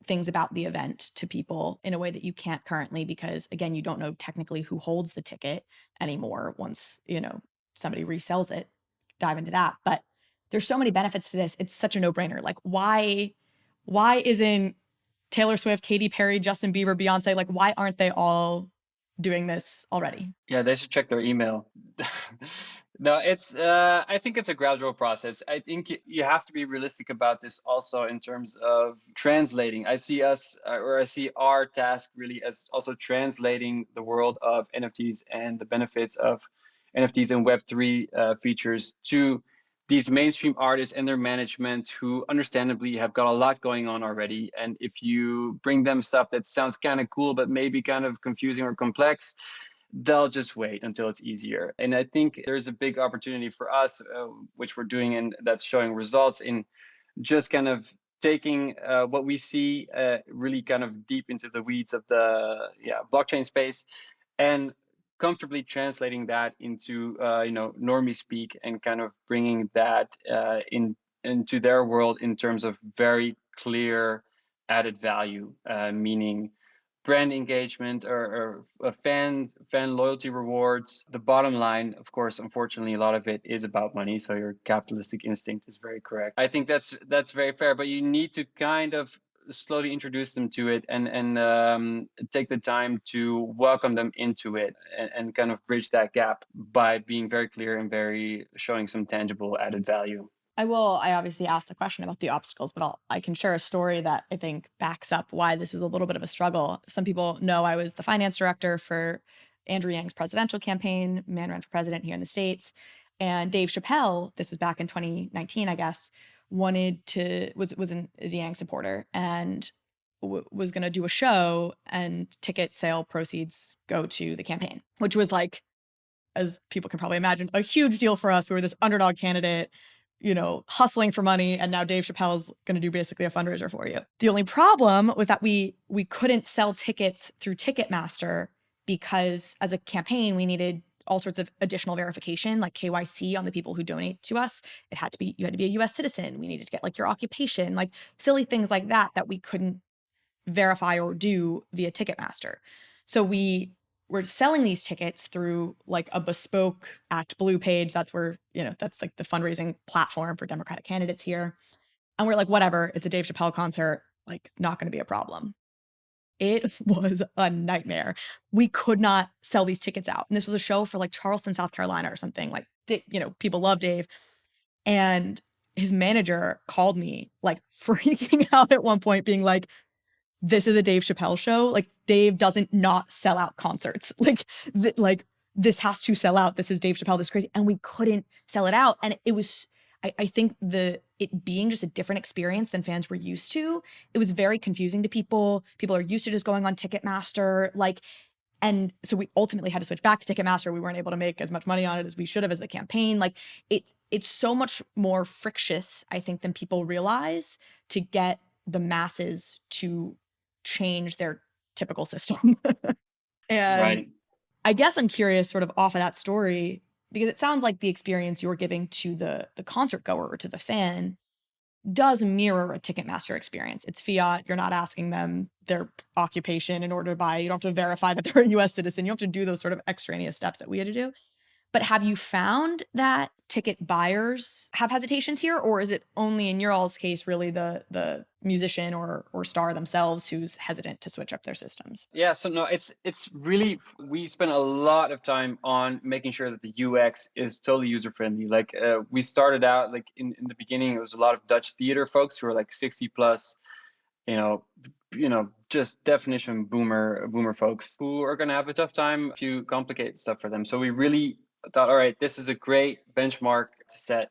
things about the event to people in a way that you can't currently, because again, you don't know technically who holds the ticket anymore once, somebody resells it. Dive into that. But there's so many benefits to this. It's such a no-brainer. Like, why isn't Taylor Swift, Katy Perry, Justin Bieber, Beyonce, like, why aren't they all doing this already? Yeah, they should check their email. No, it's I think it's a gradual process. I think you have to be realistic about this also in terms of translating. I see our task really as also translating the world of NFTs and the benefits of NFTs and Web3 features to these mainstream artists and their management, who understandably have got a lot going on already. And if you bring them stuff that sounds kind of cool, but maybe kind of confusing or complex, they'll just wait until it's easier. And I think there's a big opportunity for us, which we're doing, and that's showing results in just kind of taking what we see really kind of deep into the weeds of the blockchain space, and comfortably translating that into normie speak, and kind of bringing that into their world in terms of very clear added value, meaning brand engagement or fan loyalty rewards. The bottom line, of course, unfortunately, a lot of it is about money. So your capitalistic instinct is very correct. I think that's very fair, but you need to kind of slowly introduce them to it, and take the time to welcome them into it, and kind of bridge that gap by being very clear and very showing some tangible added value. I obviously asked the question about the obstacles, but I can share a story that I think backs up why this is a little bit of a struggle. Some people know I was the finance director for Andrew Yang's presidential campaign, man ran for president here in the States. And Dave Chappelle, this was back in 2019, I guess, was a Yang supporter, and was going to do a show, and ticket sale proceeds go to the campaign, which was, like, as people can probably imagine, a huge deal for us. We were this underdog candidate, hustling for money, and now Dave Chappelle's going to do basically a fundraiser for you. The only problem was that we couldn't sell tickets through Ticketmaster, because as a campaign, we needed all sorts of additional verification, like KYC on the people who donate to us. You had to be a US citizen. We needed to get like your occupation, like silly things like that we couldn't verify or do via Ticketmaster. So we were selling these tickets through like a bespoke Act Blue page. That's where, that's like the fundraising platform for Democratic candidates here. And we're like, whatever, it's a Dave Chappelle concert, like not going to be a problem. It was a nightmare. We could not sell these tickets out. And this was a show for like Charleston, South Carolina or something. Like, people love Dave. And his manager called me like freaking out at one point, being like, this is a Dave Chappelle show. Like, Dave doesn't not sell out concerts. Like this has to sell out. This is Dave Chappelle. This is crazy. And we couldn't sell it out. And it was, I think it being just a different experience than fans were used to, it was very confusing to people. People are used to just going on Ticketmaster. And so we ultimately had to switch back to Ticketmaster. We weren't able to make as much money on it as we should have as the campaign. Like it's so much more frictious, I think, than people realize to get the masses to change their typical system. And Right. I guess I'm curious, sort of off of that story, because it sounds like the experience you're giving to the concert goer or to the fan does mirror a Ticketmaster experience. It's fiat. You're not asking them their occupation in order to buy. You don't have to verify that they're a US citizen. You don't have to do those sort of extraneous steps that we had to do. But have you found that ticket buyers have hesitations here? Or is it only in your all's case really the musician or star themselves who's hesitant to switch up their systems? Yeah, so no, it's really, we spent a lot of time on making sure that the UX is totally user friendly. Like we started out like in the beginning, it was a lot of Dutch theater folks who are like 60 plus, just definition boomer folks who are going to have a tough time if you complicate stuff for them. So we really thought, all right, this is a great benchmark to set.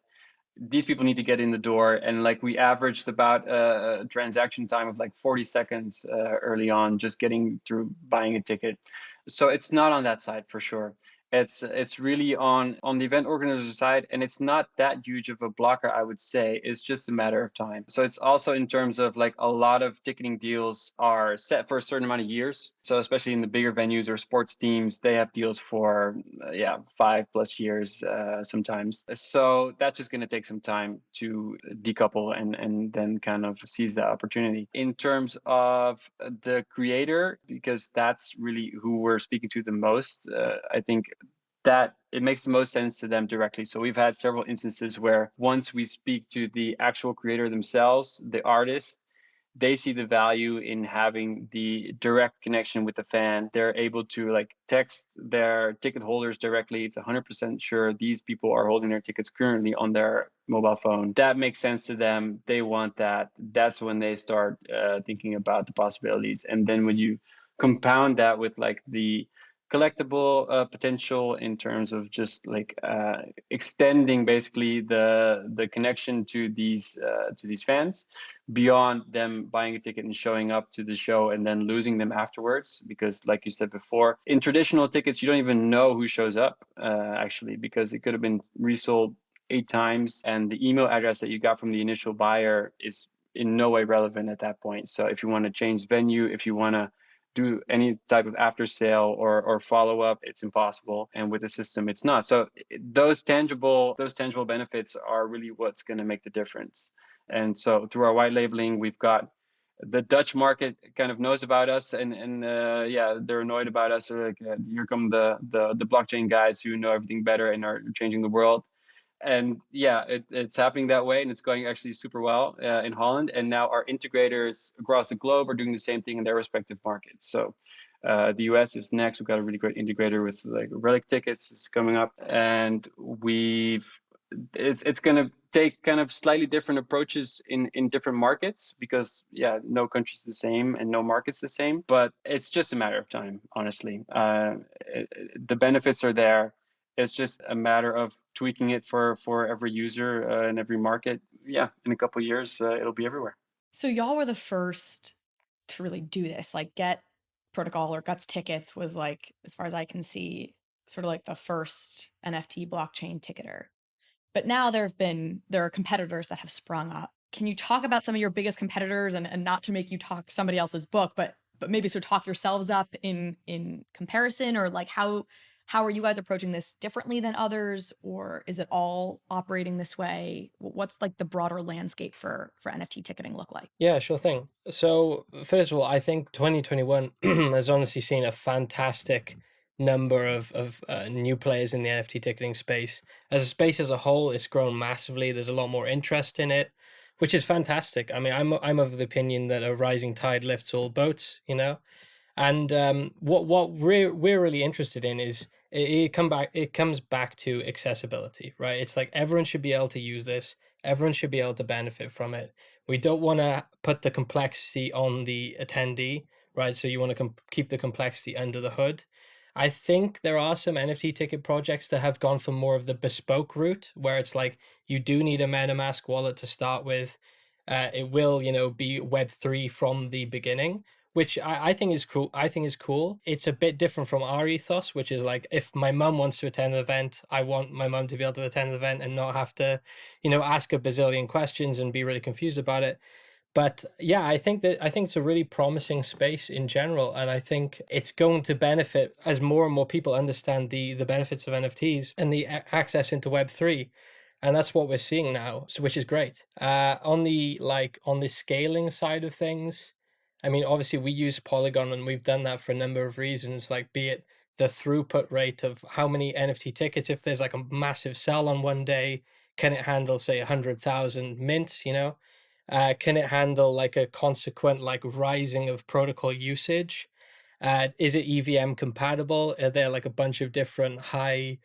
These people need to get in the door, and like we averaged about a transaction time of like 40 seconds early on, just getting through buying a ticket. So it's not on that side for sure. It's really on the event organizer side, and it's not that huge of a blocker, I would say. It's just a matter of time. So it's also in terms of like a lot of ticketing deals are set for a certain amount of years. So especially in the bigger venues or sports teams, they have deals for 5+ years sometimes. So that's just going to take some time to decouple and then kind of seize that opportunity. In terms of the creator, because that's really who we're speaking to the most, I think that it makes the most sense to them directly. So we've had several instances where once we speak to the actual creator themselves, the artist, they see the value in having the direct connection with the fan. They're able to like text their ticket holders directly. It's 100% sure these people are holding their tickets currently on their mobile phone. That makes sense to them. They want that. That's when they start thinking about the possibilities. And then when you compound that with like the collectible potential in terms of just like extending basically the connection to these fans beyond them buying a ticket and showing up to the show and then losing them afterwards, because like you said before, in traditional tickets you don't even know who shows up actually, because it could have been resold 8 times and the email address that you got from the initial buyer is in no way relevant at that point. So if you want to change venue, if you want to do any type of after sale or follow up, it's impossible. And with the system, it's not. So those tangible benefits are really what's going to make the difference. And so through our white labeling, we've got the Dutch market kind of knows about us, and they're annoyed about us. Like, here come the blockchain guys who know everything better and are changing the world. And yeah, it's happening that way, and it's going actually super well in Holland. And now our integrators across the globe are doing the same thing in their respective markets. So the US is next. We've got a really great integrator with like Relic Tickets is coming up, and it's going to take kind of slightly different approaches in different markets, because no country's the same and no market's the same. But it's just a matter of time, honestly. The benefits are there. It's just a matter of tweaking it for every user in every market. Yeah, in a couple of years, it'll be everywhere. So y'all were the first to really do this. Like Get Protocol or Guts Tickets was like, as far as I can see, sort of like the first NFT blockchain ticketer. But now there are competitors that have sprung up. Can you talk about some of your biggest competitors, and not to make you talk somebody else's book, but maybe so talk yourselves up in comparison, or like how How are you guys approaching this differently than others, or is it all operating this way? What's like the broader landscape for NFT ticketing look like? Yeah, sure thing. So, first of all, I think 2021 has honestly seen a fantastic number of new players in the NFT ticketing space. As a space as a whole, it's grown massively. There's a lot more interest in it, which is fantastic. I mean, I'm of the opinion that a rising tide lifts all boats, you know? And what we're really interested in is it comes back to accessibility, right? It's like everyone should be able to use this. Everyone should be able to benefit from it. We don't want to put the complexity on the attendee, right? So you want to keep the complexity under the hood. I think there are some NFT ticket projects that have gone for more of the bespoke route, where it's like you do need a MetaMask wallet to start with. It will, be Web3 from the beginning, which I think is cool. I think is cool. It's a bit different from our ethos, which is like, if my mum wants to attend an event, I want my mum to be able to attend an event and not have to, ask a bazillion questions and be really confused about it. But yeah, I think it's a really promising space in general, and I think it's going to benefit as more and more people understand the benefits of NFTs and the access into Web3. And that's what we're seeing now, so which is great. On the scaling side of things, I mean, obviously we use Polygon, and we've done that for a number of reasons, like be it the throughput rate of how many NFT tickets, if there's like a massive sell on one day, can it handle, say, 100,000 mints, can it handle like a consequent like rising of protocol usage? Is it EVM compatible? Are there like a bunch of different highly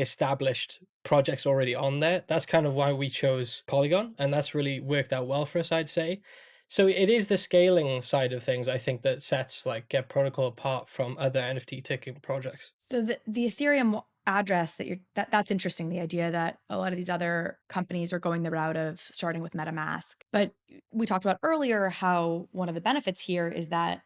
established projects already on there? That's kind of why we chose Polygon, and that's really worked out well for us, I'd say. So it is the scaling side of things, I think, that sets like Get Protocol apart from other NFT ticketing projects. So the Ethereum address that's interesting, the idea that a lot of these other companies are going the route of starting with MetaMask. But we talked about earlier how one of the benefits here is that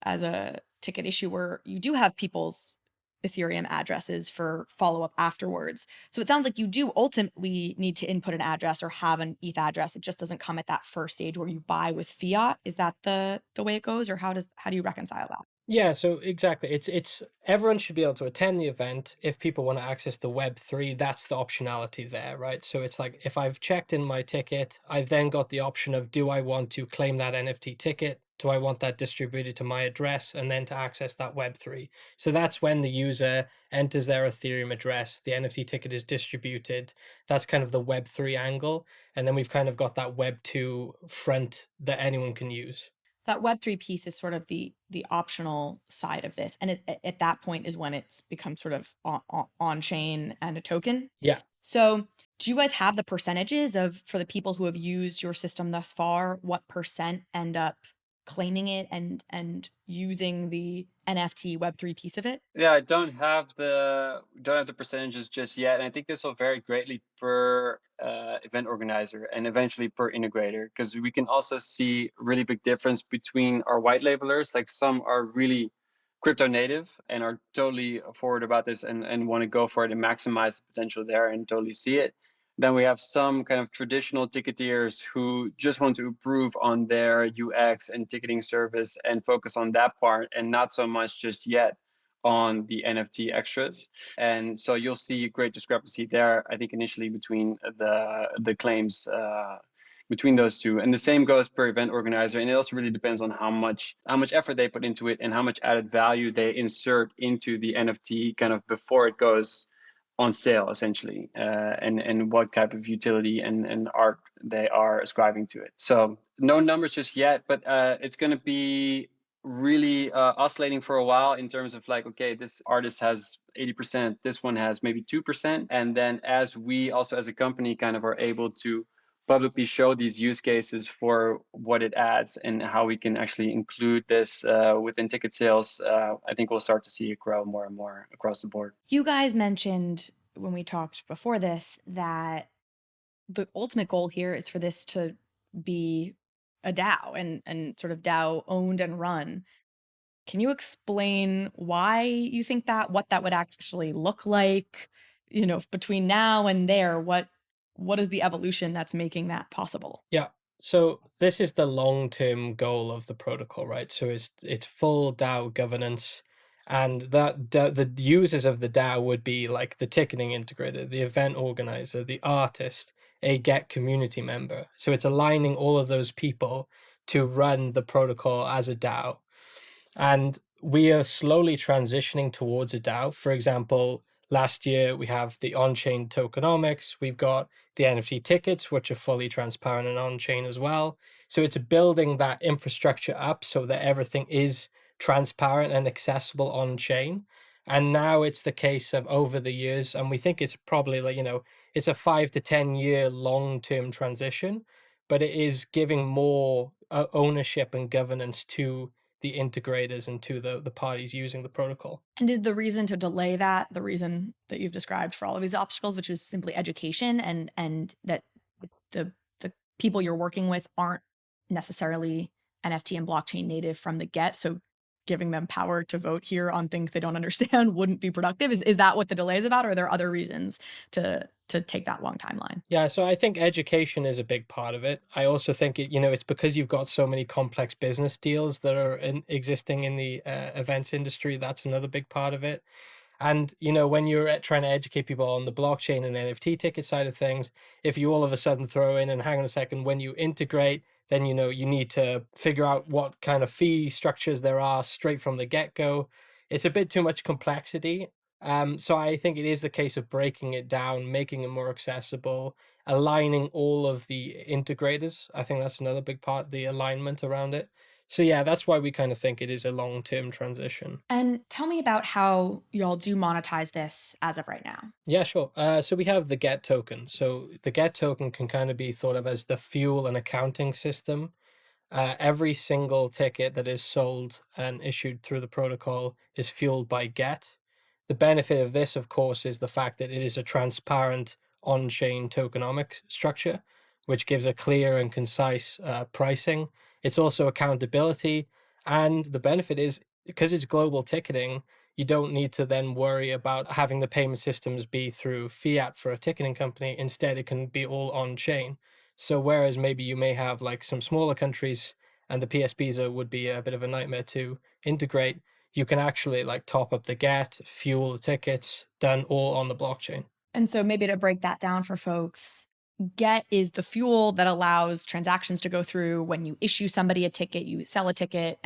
as a ticket issuer, you do have people's Ethereum addresses for follow-up afterwards. So it sounds like you do ultimately need to input an address or have an ETH address. It just doesn't come at that first stage where you buy with fiat. Is that the way it goes, or how do you reconcile that? Yeah, so exactly. It's everyone should be able to attend the event. If people want to access the Web3, that's the optionality there, right? So it's like, if I've checked in my ticket, I've then got the option of, do I want to claim that NFT ticket? Do I want that distributed to my address and then to access that Web3? So that's when the user enters their Ethereum address, the NFT ticket is distributed. That's kind of the Web3 angle. And then we've kind of got that Web2 front that anyone can use. So that Web3 piece is sort of the optional side of this. And at that point is when it's become sort of on chain and a token. Yeah. So do you guys have the percentages for the people who have used your system thus far? What percent end up claiming it and using the NFT Web3 piece of it? Yeah, I don't have the percentages just yet, and I think this will vary greatly per event organizer and eventually per integrator, because we can also see a really big difference between our white labelers. Like, some are really crypto native and are totally forward about this and want to go for it and maximize the potential there and totally see it. Then we have some kind of traditional ticketeers who just want to improve on their UX and ticketing service and focus on that part, and not so much just yet on the NFT extras. And so you'll see a great discrepancy there, I think, initially between the claims between those two. And the same goes per event organizer. And it also really depends on how much effort they put into it and how much added value they insert into the NFT kind of before it goes on sale, essentially, and what type of utility and art they are ascribing to it. So no numbers just yet, but it's going to be really oscillating for a while in terms of like, okay, this artist has 80%, this one has maybe 2%. And then as we also as a company kind of are able to publicly show these use cases for what it adds and how we can actually include this within ticket sales, I think we'll start to see it grow more and more across the board. You guys mentioned when we talked before this that the ultimate goal here is for this to be a DAO and sort of DAO owned and run. Can you explain why you think that, what that would actually look like, between now and there? What is the evolution that's making that possible? Yeah. So this is the long-term goal of the protocol, right? So it's full DAO governance. And the users of the DAO would be like the ticketing integrator, the event organizer, the artist, a Get community member. So it's aligning all of those people to run the protocol as a DAO. And we are slowly transitioning towards a DAO. For example, last year we have the on-chain tokenomics. We've got the NFT tickets, which are fully transparent and on-chain as well. So it's building that infrastructure up so that everything is transparent and accessible on-chain. And now it's the case of over the years, and we think it's probably like, it's a 5 to 10 year long-term transition, but it is giving more ownership and governance to the integrators and to the parties using the protocol. And is the reason to delay that the reason that you've described for all of these obstacles, which is simply education, and that it's the people you're working with aren't necessarily NFT and blockchain native from the get, so giving them power to vote here on things they don't understand wouldn't be productive? Is that what the delay is about, or are there other reasons to take that long timeline? Yeah, so I think education is a big part of it. I also think it's because you've got so many complex business deals that are existing in the events industry. That's another big part of it. And, when you're trying to educate people on the blockchain and NFT ticket side of things, if you all of a sudden throw in, and hang on a second, when you integrate, then, you need to figure out what kind of fee structures there are straight from the get-go. It's a bit too much complexity. So I think it is the case of breaking it down, making it more accessible, aligning all of the integrators. I think that's another big part, the alignment around it. So yeah, that's why we kind of think it is a long-term transition. And tell me about how y'all do monetize this as of right now. Yeah, sure. So we have the Get token. So the Get token can kind of be thought of as the fuel and accounting system. Every single ticket that is sold and issued through the protocol is fueled by Get. The benefit of this, of course, is the fact that it is a transparent on-chain tokenomic structure, which gives a clear and concise pricing. It's also accountability. And the benefit is, because it's global ticketing, you don't need to then worry about having the payment systems be through fiat for a ticketing company. Instead, it can be all on-chain. So whereas maybe you may have like some smaller countries and the PSPs would be a bit of a nightmare to integrate, you can actually like top up the Get, fuel the tickets, done all on the blockchain. And so maybe to break that down for folks, Get is the fuel that allows transactions to go through when you issue somebody a ticket, you sell a ticket,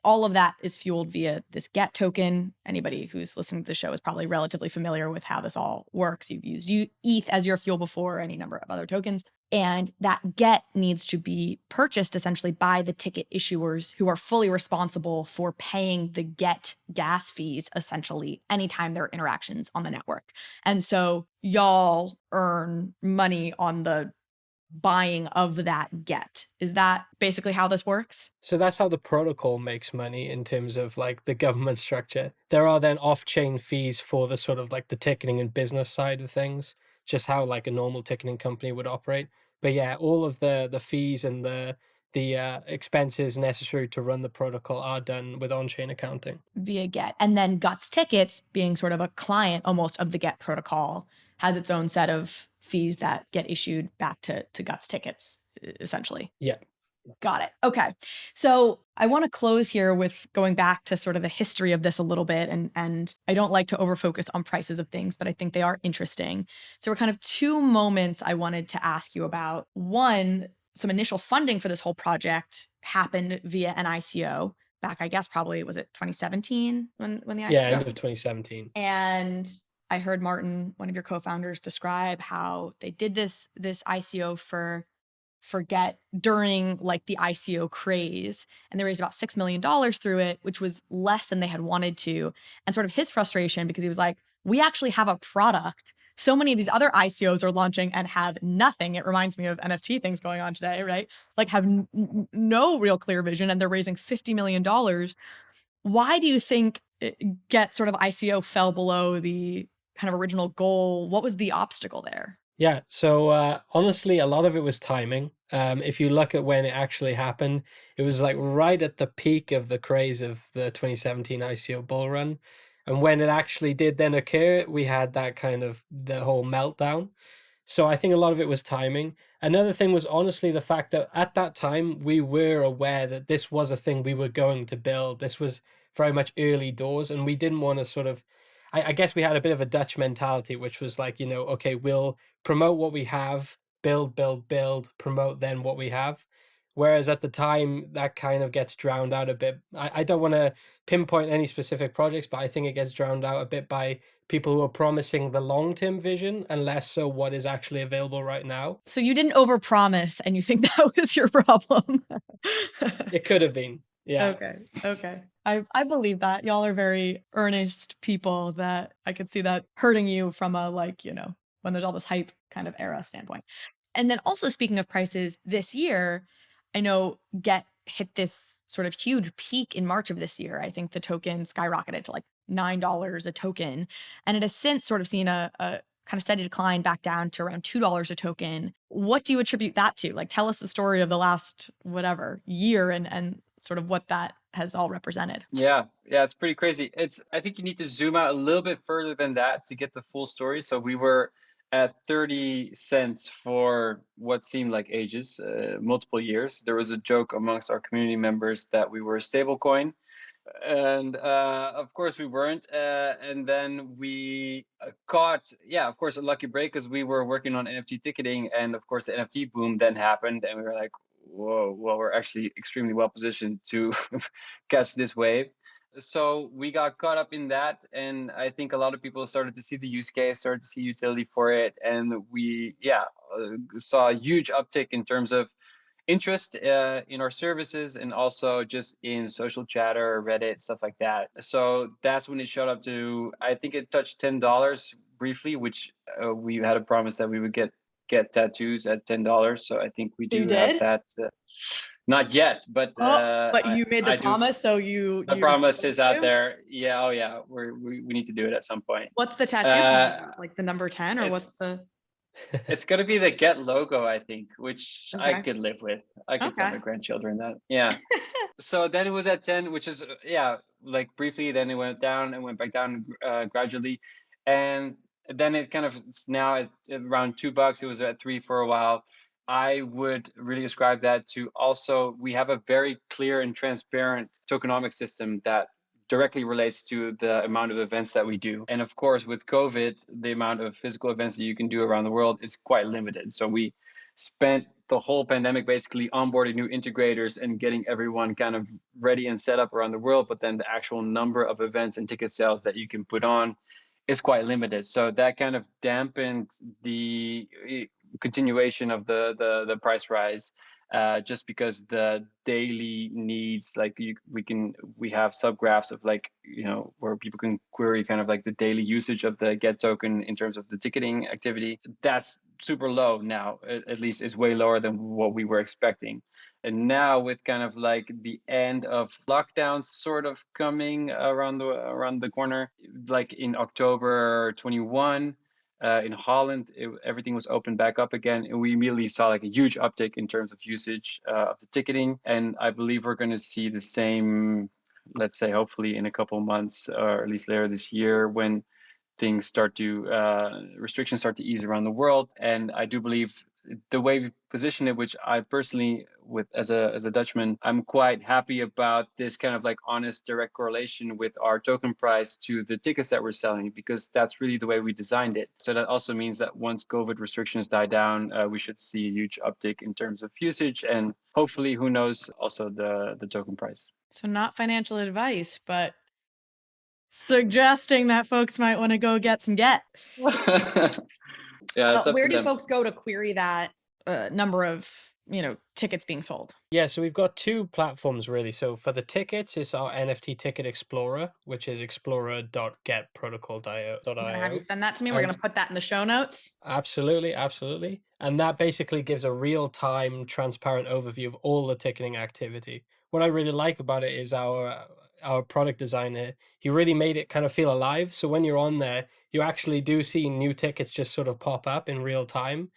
all of that is fueled via this Get token. Anybody who's listening to the show is probably relatively familiar with how this all works. You've used ETH as your fuel before, any number of other tokens. And that Get needs to be purchased essentially by the ticket issuers, who are fully responsible for paying the Get gas fees, essentially, anytime there are interactions on the network. And so y'all earn money on the buying of that Get. Is that basically how this works? So that's how the protocol makes money in terms of like the government structure. There are then off-chain fees for the sort of like the ticketing and business side of things, just how like a normal ticketing company would operate. But yeah, all of the fees and the expenses necessary to run the protocol are done with on-chain accounting via Get. And then Guts Tickets, being sort of a client almost of the Get protocol, has its own set of fees that get issued back to Guts Tickets, essentially. Yeah. Got it. Okay. So I want to close here with going back to sort of the history of this a little bit. And I don't like to overfocus on prices of things, but I think they are interesting. So we're kind of two moments I wanted to ask you about. One, some initial funding for this whole project happened via an ICO back, I guess, probably, was it 2017 when the ICO? Yeah, end of 2017. And I heard Martin, one of your co-founders, describe how they did this ICO for Get during like the ICO craze, and they raised about $6 million through it, which was less than they had wanted to. And sort of his frustration, because he was like, we actually have a product. So many of these other ICOs are launching and have nothing. It reminds me of NFT things going on today, right? Like have no real clear vision, and they're raising $50 million. Why do you think Get sort of ICO fell below the kind of original goal? What was the obstacle there? Yeah, so honestly, a lot of it was timing. If you look at when it actually happened, it was like right at the peak of the craze of the 2017 ICO bull run. And when it actually did then occur, we had that kind of the whole meltdown. So I think a lot of it was timing. Another thing was honestly the fact that at that time, we were aware that this was a thing we were going to build. This was very much early doors, and we didn't want to sort of, I guess we had a bit of a Dutch mentality, which was like, okay, we'll promote what we have, build, promote then what we have. Whereas at the time, that kind of gets drowned out a bit. I don't want to pinpoint any specific projects, but I think it gets drowned out a bit by people who are promising the long-term vision and less so what is actually available right now. So you didn't overpromise, and you think that was your problem? It could have been. Yeah. Okay. I believe that. Y'all are very earnest people that I could see that hurting you from a, like, when there's all this hype kind of era standpoint. And then also, speaking of prices, this year, I know Get hit this sort of huge peak in March of this year. I think the token skyrocketed to like $9 a token. And it has since sort of seen a kind of steady decline back down to around $2 a token. What do you attribute that to? Like, tell us the story of the last, whatever, year and sort of what that has all represented. Yeah, it's pretty crazy. I think you need to zoom out a little bit further than that to get the full story. So we were at 30 cents for what seemed like ages, multiple years. There was a joke amongst our community members that we were a stable coin. And of course we weren't. And then we caught, of course, a lucky break because we were working on NFT ticketing. And of course, the NFT boom then happened. And we were like, whoa, well, we're actually extremely well positioned to catch this wave. So we got caught up in that. And I think a lot of people started to see the use case, started to see utility for it. And we, saw a huge uptick in terms of interest in our services and also just in social chatter, Reddit, stuff like that. So that's when it showed up to, I think it touched $10 briefly, which we had a promise that we would get tattoos at $10. So I think we do have that. Not yet, but you made the promise, so the promise is out there. Yeah, we need to do it at some point. What's the tattoo? Like the number 10, or what's the? It's gonna be the Get logo, I think, which I could live with. I could tell my grandchildren that. Yeah. So then it was at 10, which is like briefly. Then it went down and went back down gradually, and then it kind of now at around $2. It was at 3 for a while. I would really describe that to also, we have a very clear and transparent tokenomic system that directly relates to the amount of events that we do. And of course, with COVID, the amount of physical events that you can do around the world is quite limited. So we spent the whole pandemic basically onboarding new integrators and getting everyone kind of ready and set up around the world. But then the actual number of events and ticket sales that you can put on is quite limited. So that kind of dampened the continuation of the price rise, just because the daily needs, like we have subgraphs of like, where people can query kind of like the daily usage of the Get token in terms of the ticketing activity. That's super low now, at least is way lower than what we were expecting. And now with kind of like the end of lockdowns sort of coming around the corner, like in October 21, in Holland, everything was opened back up again, and we immediately saw like a huge uptick in terms of usage of the ticketing. And I believe we're going to see the same, let's say, hopefully in a couple of months, or at least later this year, when things start to restrictions start to ease around the world. And I do believe the way we position it, which I personally, as a Dutchman, I'm quite happy about this kind of like honest, direct correlation with our token price to the tickets that we're selling, because that's really the way we designed it. So that also means that once COVID restrictions die down, we should see a huge uptick in terms of usage, and hopefully, who knows, also the token price. So not financial advice, but suggesting that folks might want to go get some Get. Yeah, where do folks go to query that number of tickets being sold? Yeah, so we've got two platforms really. So for the tickets, it's our NFT Ticket Explorer, which is explorer.getprotocol.io. I'm gonna have you send that to me. We're gonna put that in the show notes. Absolutely. And that basically gives a real-time, transparent overview of all the ticketing activity. What I really like about it is our product designer, he really made it kind of feel alive. So when you're on there, you actually do see new tickets just sort of pop up in real time.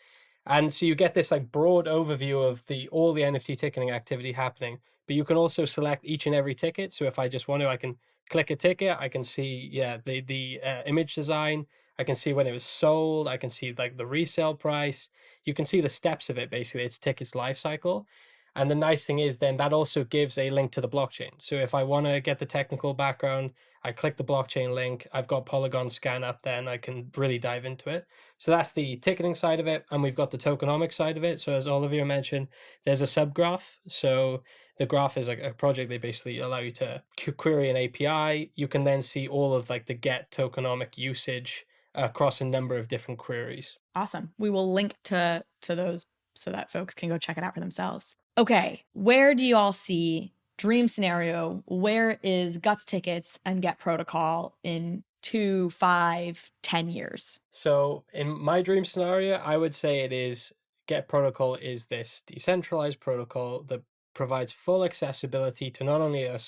And so you get this like broad overview of all the NFT ticketing activity happening, but you can also select each and every ticket. So if I just want to, I can click a ticket, I can see, the image design, I can see when it was sold, I can see like the resale price, you can see the steps of it, basically, its tickets life cycle. And the nice thing is then that also gives a link to the blockchain. So if I want to get the technical background, I click the blockchain link, I've got Polygon scan up, then I can really dive into it. So that's the ticketing side of it. And we've got the tokenomics side of it. So as Olivier mentioned, there's a subgraph. So the graph is like a project. They basically allow you to query an API. You can then see all of like the get tokenomic usage across a number of different queries. Awesome. We will link to those so that folks can go check it out for themselves. Okay, where do you all see, dream scenario, where is Guts Tickets and Get Protocol in 2, 5, 10 years? So in my dream scenario, I would say it is Get Protocol is this decentralized protocol that provides full accessibility to not only a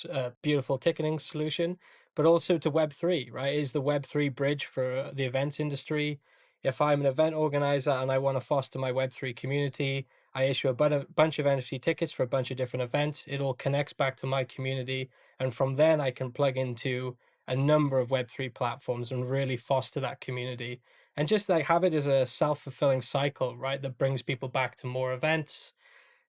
beautiful ticketing solution, but also to Web3, right? It is the Web3 bridge for the events industry. If I'm an event organizer and I want to foster my Web3 community, I issue a bunch of NFT tickets for a bunch of different events. It all connects back to my community. And from then I can plug into a number of Web3 platforms and really foster that community. And just like have it as a self-fulfilling cycle, right? That brings people back to more events.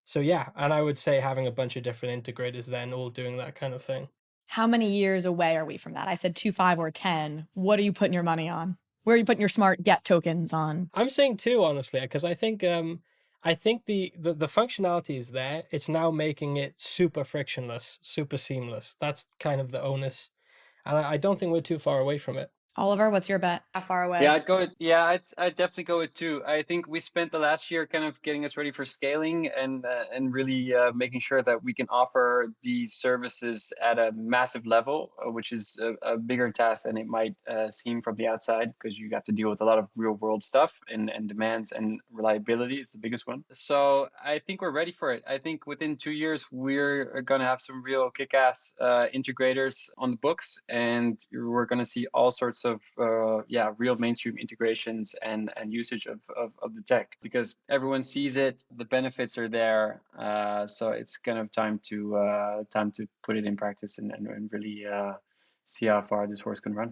So yeah, and I would say having a bunch of different integrators then all doing that kind of thing. How many years away are we from that? I said 2, 5, or 10. What are you putting your money on? Where are you putting your smart Get tokens on? I'm saying 2, honestly, because I think the functionality is there. It's now making it super frictionless, super seamless. That's kind of the onus. And I don't think we're too far away from it. Oliver, what's your bet? How far away? Yeah, I'd definitely go with 2. I think we spent the last year kind of getting us ready for scaling and really making sure that we can offer these services at a massive level, which is a bigger task than it might seem from the outside, because you have to deal with a lot of real world stuff and demands, and reliability is the biggest one. So I think we're ready for it. I think within 2 years, we're going to have some real kick-ass integrators on the books, and we're going to see all sorts of real mainstream integrations and usage of the tech, because everyone sees it, the benefits are there, so it's kind of time to put it in practice and really see how far this horse can run.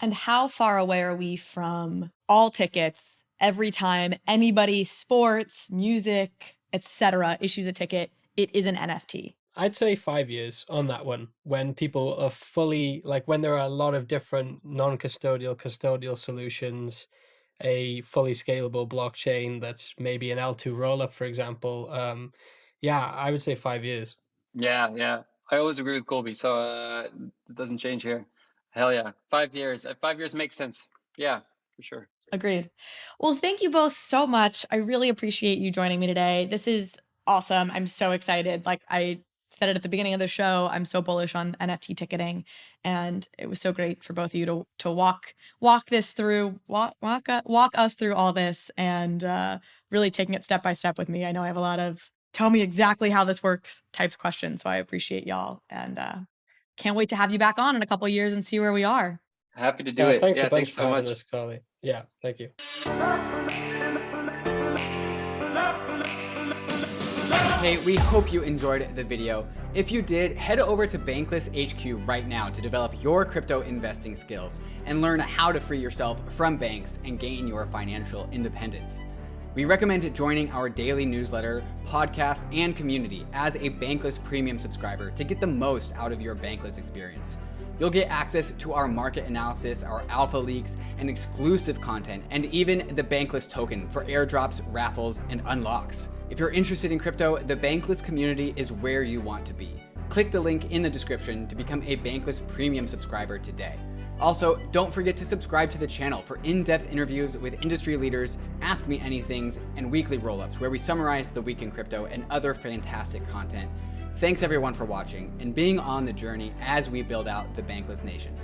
And how far away are we from all tickets every time anybody, sports, music, etc., issues a ticket, it is an NFT? I'd say 5 years on that one, when people are fully, like when there are a lot of different non-custodial, custodial solutions, a fully scalable blockchain that's maybe an L2 rollup, for example. I would say 5 years. Yeah. I always agree with Colby, so it doesn't change here. Hell yeah. 5 years. 5 years makes sense. Yeah, for sure. Agreed. Well, thank you both so much. I really appreciate you joining me today. This is awesome. I'm so excited. Like I said it at the beginning of the show, I'm so bullish on NFT ticketing, and it was so great for both of you to walk us through all this, and really taking it step by step with me. I know I have a lot of tell me exactly how this works types questions, so I appreciate y'all, and can't wait to have you back on in a couple of years and see where we are. Happy to do it. Thanks a bunch thanks for so having much. us, Colby. Yeah, thank you. Hey, we hope you enjoyed the video. If you did, head over to Bankless HQ right now to develop your crypto investing skills and learn how to free yourself from banks and gain your financial independence. We recommend joining our daily newsletter, podcast, and community as a Bankless Premium subscriber to get the most out of your Bankless experience. You'll get access to our market analysis, our alpha leaks, and exclusive content, and even the Bankless token for airdrops, raffles, and unlocks. If you're interested in crypto, the Bankless community is where you want to be. Click the link in the description to become a Bankless Premium subscriber today. Also, don't forget to subscribe to the channel for in-depth interviews with industry leaders, Ask Me Anythings, and weekly roll-ups where we summarize the week in crypto and other fantastic content. Thanks everyone for watching and being on the journey as we build out the Bankless Nation.